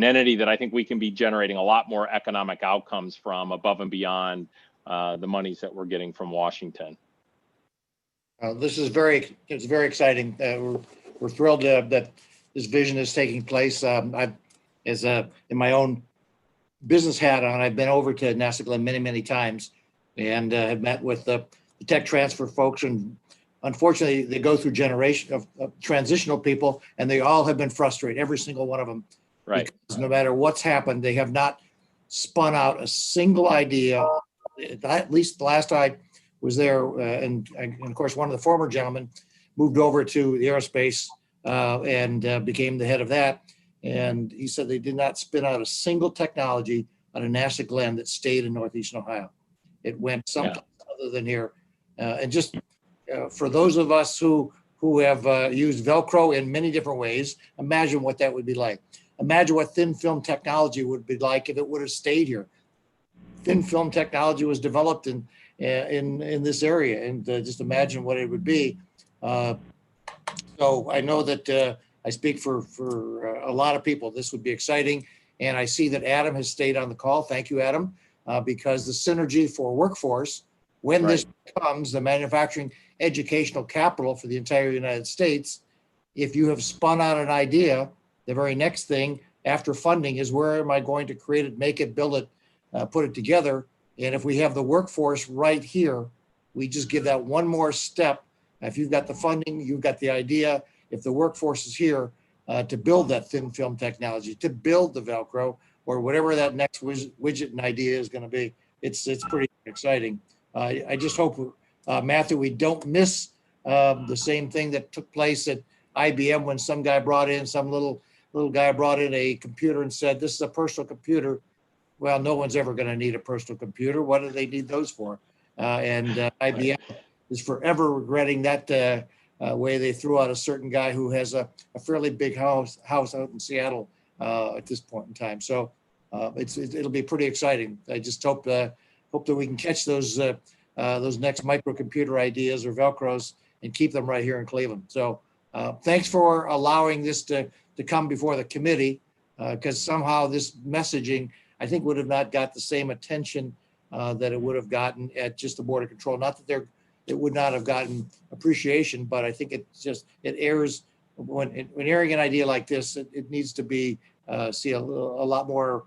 entity that I think we can be generating a lot more economic outcomes from above and beyond the monies that we're getting from Washington. This is very exciting. We're thrilled that this vision is taking place. In my own business hat on, I've been over to NASA Glenn many times, and have met with the tech transfer folks. And unfortunately, they go through generation of transitional people, and they all have been frustrated, every single one of them. Right. Because no matter what's happened, they have not spun out a single idea. At least the last I was there, and of course, one of the former gentlemen moved over to the aerospace and became the head of that. And he said they did not spin out a single technology on a NASA Glenn that stayed in Northeastern Ohio. It went someplace other than here. And just for those of us who have used Velcro in many different ways, imagine what that would be like. Imagine what thin film technology would be like if it would have stayed here. Thin film technology was developed in this area, and just imagine what it would be. So I know that I speak for a lot of people. This would be exciting. And I see that Adam has stayed on the call. Thank you, Adam, because the synergy for workforce, when this becomes the manufacturing educational capital for the entire United States, if you have spun out an idea, the very next thing after funding is, where am I going to create it, make it, build it, put it together? And if we have the workforce right here, we just give that one more step. If you've got the funding, you've got the idea. If the workforce is here to build that thin film technology, to build the Velcro, or whatever that next widget and idea is going to be, it's pretty exciting. I just hope, Matthew, we don't miss the same thing that took place at IBM when some guy brought in, some little guy brought in a computer and said, this is a personal computer. Well, no one's ever going to need a personal computer. What do they need those for? And IBM is forever regretting that way they threw out a certain guy who has a fairly big house out in Seattle at this point in time. So it'll be pretty exciting. I just hope that we can catch those next microcomputer ideas or Velcros and keep them right here in Cleveland. So thanks for allowing this to come before the committee, because somehow this messaging, I think, would have not got the same attention that it would have gotten at just the Board of Control. Not that it would not have gotten appreciation, but I think it airs when airing an idea like this, it needs to be see a lot more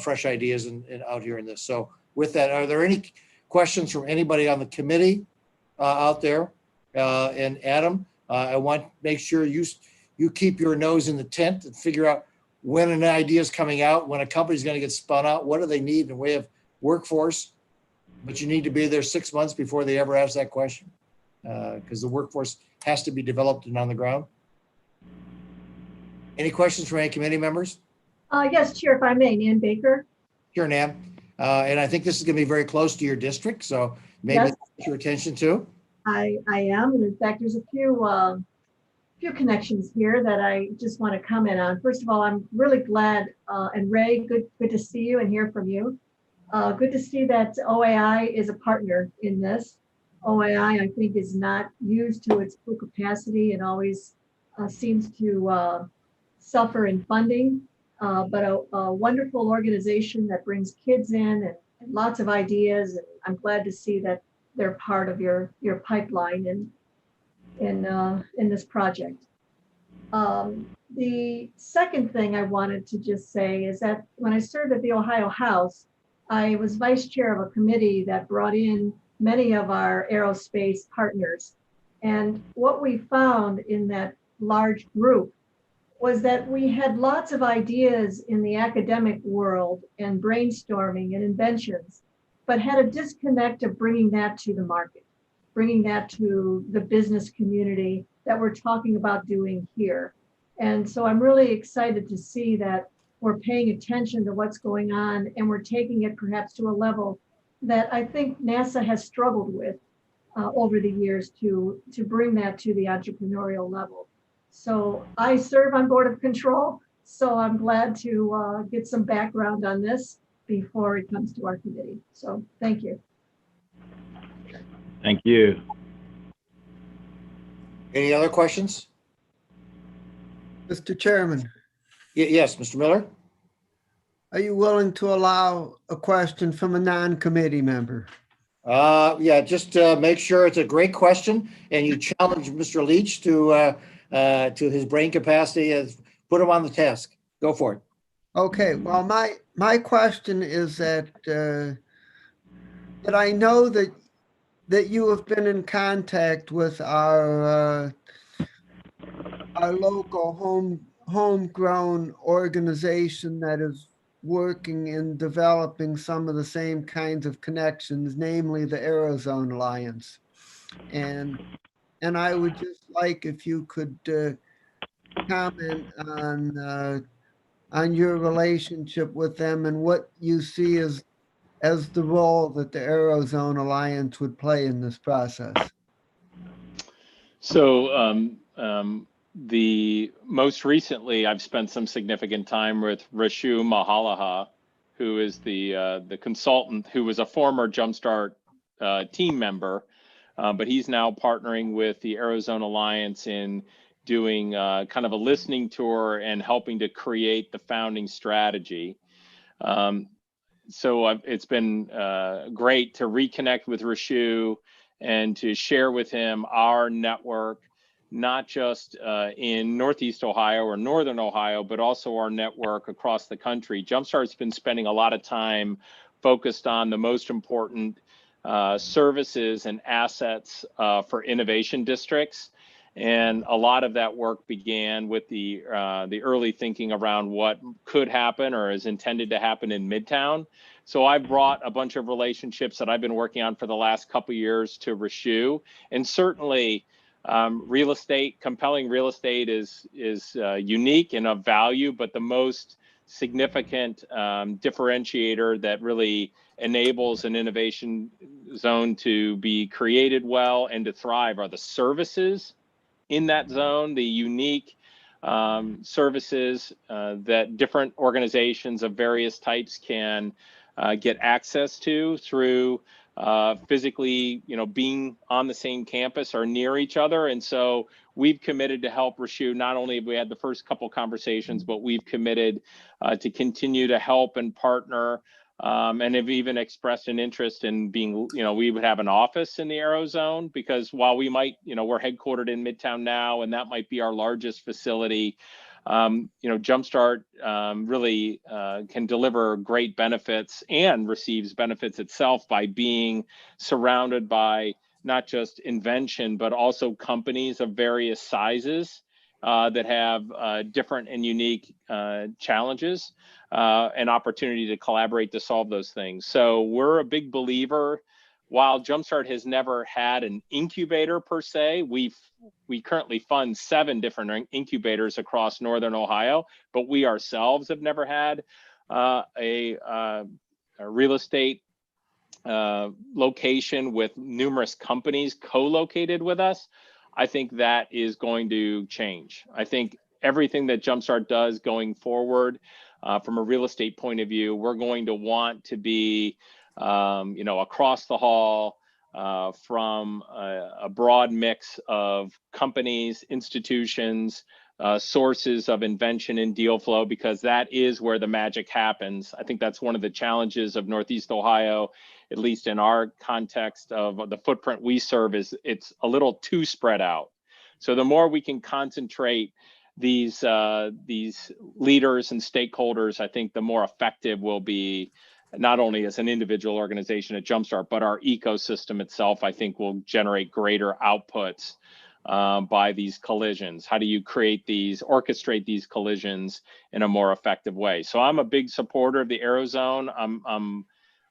fresh ideas and out here in this. So with that, are there any questions from anybody on the committee out there? And Adam, I want to make sure you keep your nose in the tent and figure out when an idea is coming out, when a company's going to get spun out, what do they need in the way of workforce, But you need to be there 6 months before they ever ask that question, because the workforce has to be developed and on the ground. Any questions from any committee members? Yes, Chair, if I may, Nan Baker. Sure, Nan. And I think this is going to be very close to your district, so maybe Yes. your attention to. I am, and in fact, there's a few connections here that I just want to comment on. First of all, I'm really glad, and Ray, good to see you and hear from you. Good to see that OAI is a partner in this. OAI, I think, is not used to its full capacity and always seems to suffer in funding, but a wonderful organization that brings kids in and lots of ideas. And I'm glad to see that they're part of your pipeline in this project. The second thing I wanted to just say is that when I served at the Ohio House, I was vice chair of a committee that brought in many of our aerospace partners. And what we found in that large group was that we had lots of ideas in the academic world and brainstorming and inventions, but had a disconnect of bringing that to the market, bringing that to the business community that we're talking about doing here. And so I'm really excited to see that we're paying attention to what's going on, and we're taking it perhaps to a level that I think NASA has struggled with over the years to bring that to the entrepreneurial level. So I serve on Board of Control, so I'm glad to get some background on this before it comes to our committee. So thank you. Thank you. Any other questions? Mr. Chairman, Yes, Mr. Miller? are you willing to allow a question from a non-committee member? Yeah, just make sure it's a great question and you challenge Mr. Leach to his brain capacity and put him on the task. Go for it. Okay, well, my question is that I know that you have been in contact with our local homegrown organization that is working in developing some of the same kinds of connections, namely the Aerozone Alliance. And I would just like if you could comment on your relationship with them and what you see as the role that the Aerozone Alliance would play in this process. So the most recently, I've spent some significant time with Rashu Mahalaha, who is the consultant who was a former Jumpstart team member, but he's now partnering with the Aerozone Alliance in doing kind of a listening tour and helping to create the founding strategy. So it's been great to reconnect with Rashu and to share with him our network, not just in Northeast Ohio or Northern Ohio, but also our network across the country. Jumpstart's been spending a lot of time focused on the most important services and assets for innovation districts. And a lot of that work began with the early thinking around what could happen or is intended to happen in Midtown. So I brought a bunch of relationships that I've been working on for the last couple of years to Rashu, and certainly real estate, compelling real estate is unique and of value, but the most significant differentiator that really enables an innovation zone to be created well and to thrive are the services in that zone, the unique services that different organizations of various types can get access to through physically, being on the same campus or near each other. And so we've committed to help Rashu. Not only have we had the first couple conversations, but we've committed to continue to help and partner, and have even expressed an interest in being, we would have an office in the Aerozone, because while we might, we're headquartered in Midtown now, and that might be our largest facility, Jumpstart really can deliver great benefits and receives benefits itself by being surrounded by not just invention, but also companies of various sizes that have different and unique challenges and opportunity to collaborate to solve those things. So we're a big believer. While Jumpstart has never had an incubator per se, we currently fund 7 different incubators across Northern Ohio, but we ourselves have never had a real estate location with numerous companies co-located with us. I think that is going to change. I think everything that Jumpstart does going forward, from a real estate point of view, we're going to want to be, across the hall from a broad mix of companies, institutions, sources of invention and deal flow, because that is where the magic happens. I think that's one of the challenges of Northeast Ohio, at least in our context of the footprint we serve, is it's a little too spread out. So the more we can concentrate these leaders and stakeholders, I think the more effective we'll be, not only as an individual organization at Jumpstart, but our ecosystem itself, I think, will generate greater outputs by these collisions. How do you orchestrate these collisions in a more effective way? So I'm a big supporter of the Aerozone.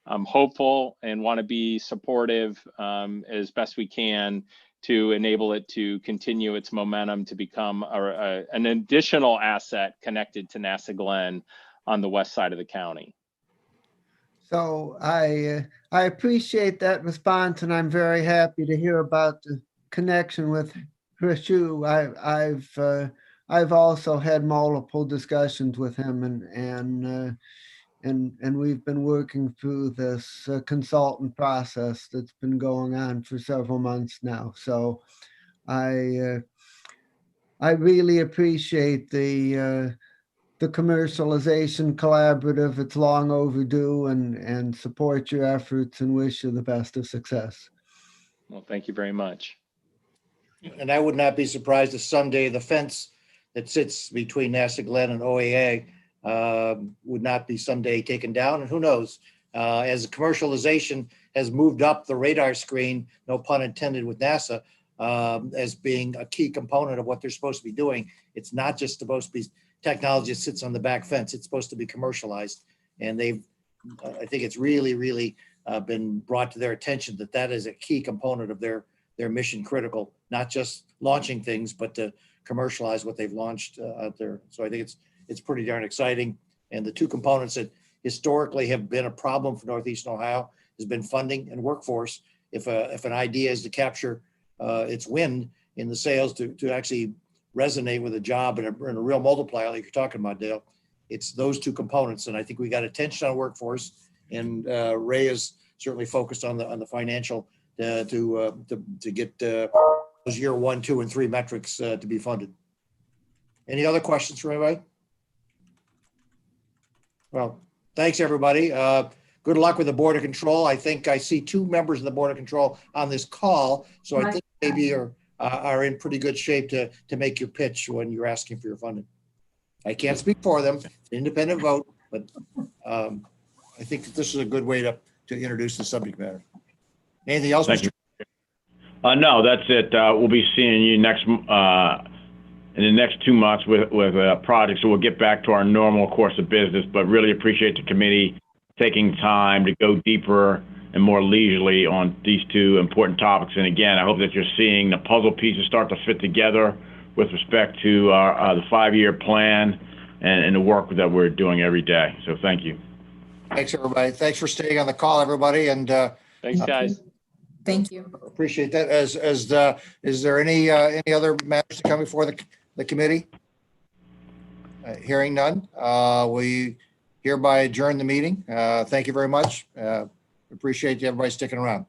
I'm hopeful and want to be supportive as best we can to enable it to continue its momentum to become an additional asset connected to NASA Glenn on the west side of the county. So I appreciate that response, and I'm very happy to hear about the connection with Hrishu. I've also had multiple discussions with him, and we've been working through this consultant process that's been going on for several months now. So I really appreciate the commercialization collaborative. It's long overdue, and support your efforts and wish you the best of success. Well, thank you very much. And I would not be surprised if someday the fence that sits between NASA Glenn and OAA would not be someday taken down. And who knows, as commercialization has moved up the radar screen, no pun intended with NASA, as being a key component of what they're supposed to be doing. It's not just supposed to be technology that sits on the back fence. It's supposed to be commercialized. And I think it's really, really been brought to their attention that that is a key component of their mission critical, not just launching things, but to commercialize what they've launched out there. So I think it's pretty darn exciting. And the 2 components that historically have been a problem for Northeastern Ohio has been funding and workforce. If an idea is to capture its wind in the sales to actually resonate with a job and a real multiplier like you're talking about, Dale, it's those 2 components. And I think we got attention on workforce, and Ray is certainly focused on the financial to get those year 1, 2, and 3 metrics to be funded. Any other questions for anybody? Well, thanks everybody. Good luck with the Board of Control. I think I see 2 members of the Board of Control on this call, so I think maybe you're are in pretty good shape to make your pitch when you're asking for your funding. I can't speak for them, it's an independent vote, but I think that this is a good way to introduce the subject matter. Anything else, Thank Mr. you. No, that's it. We'll be seeing you in the next 2 months with projects. So we'll get back to our normal course of business, but really appreciate the committee taking time to go deeper and more leisurely on these 2 important topics. And again, I hope that you're seeing the puzzle pieces start to fit together with respect to the 5-year plan and the work that we're doing every day. So thank you. Thanks, everybody. Thanks for staying on the call, everybody. And Thanks, guys. Thank you. appreciate that. Is there any other matters to come before the committee? Hearing none, we hereby adjourn the meeting. Thank you very much. Appreciate everybody sticking around.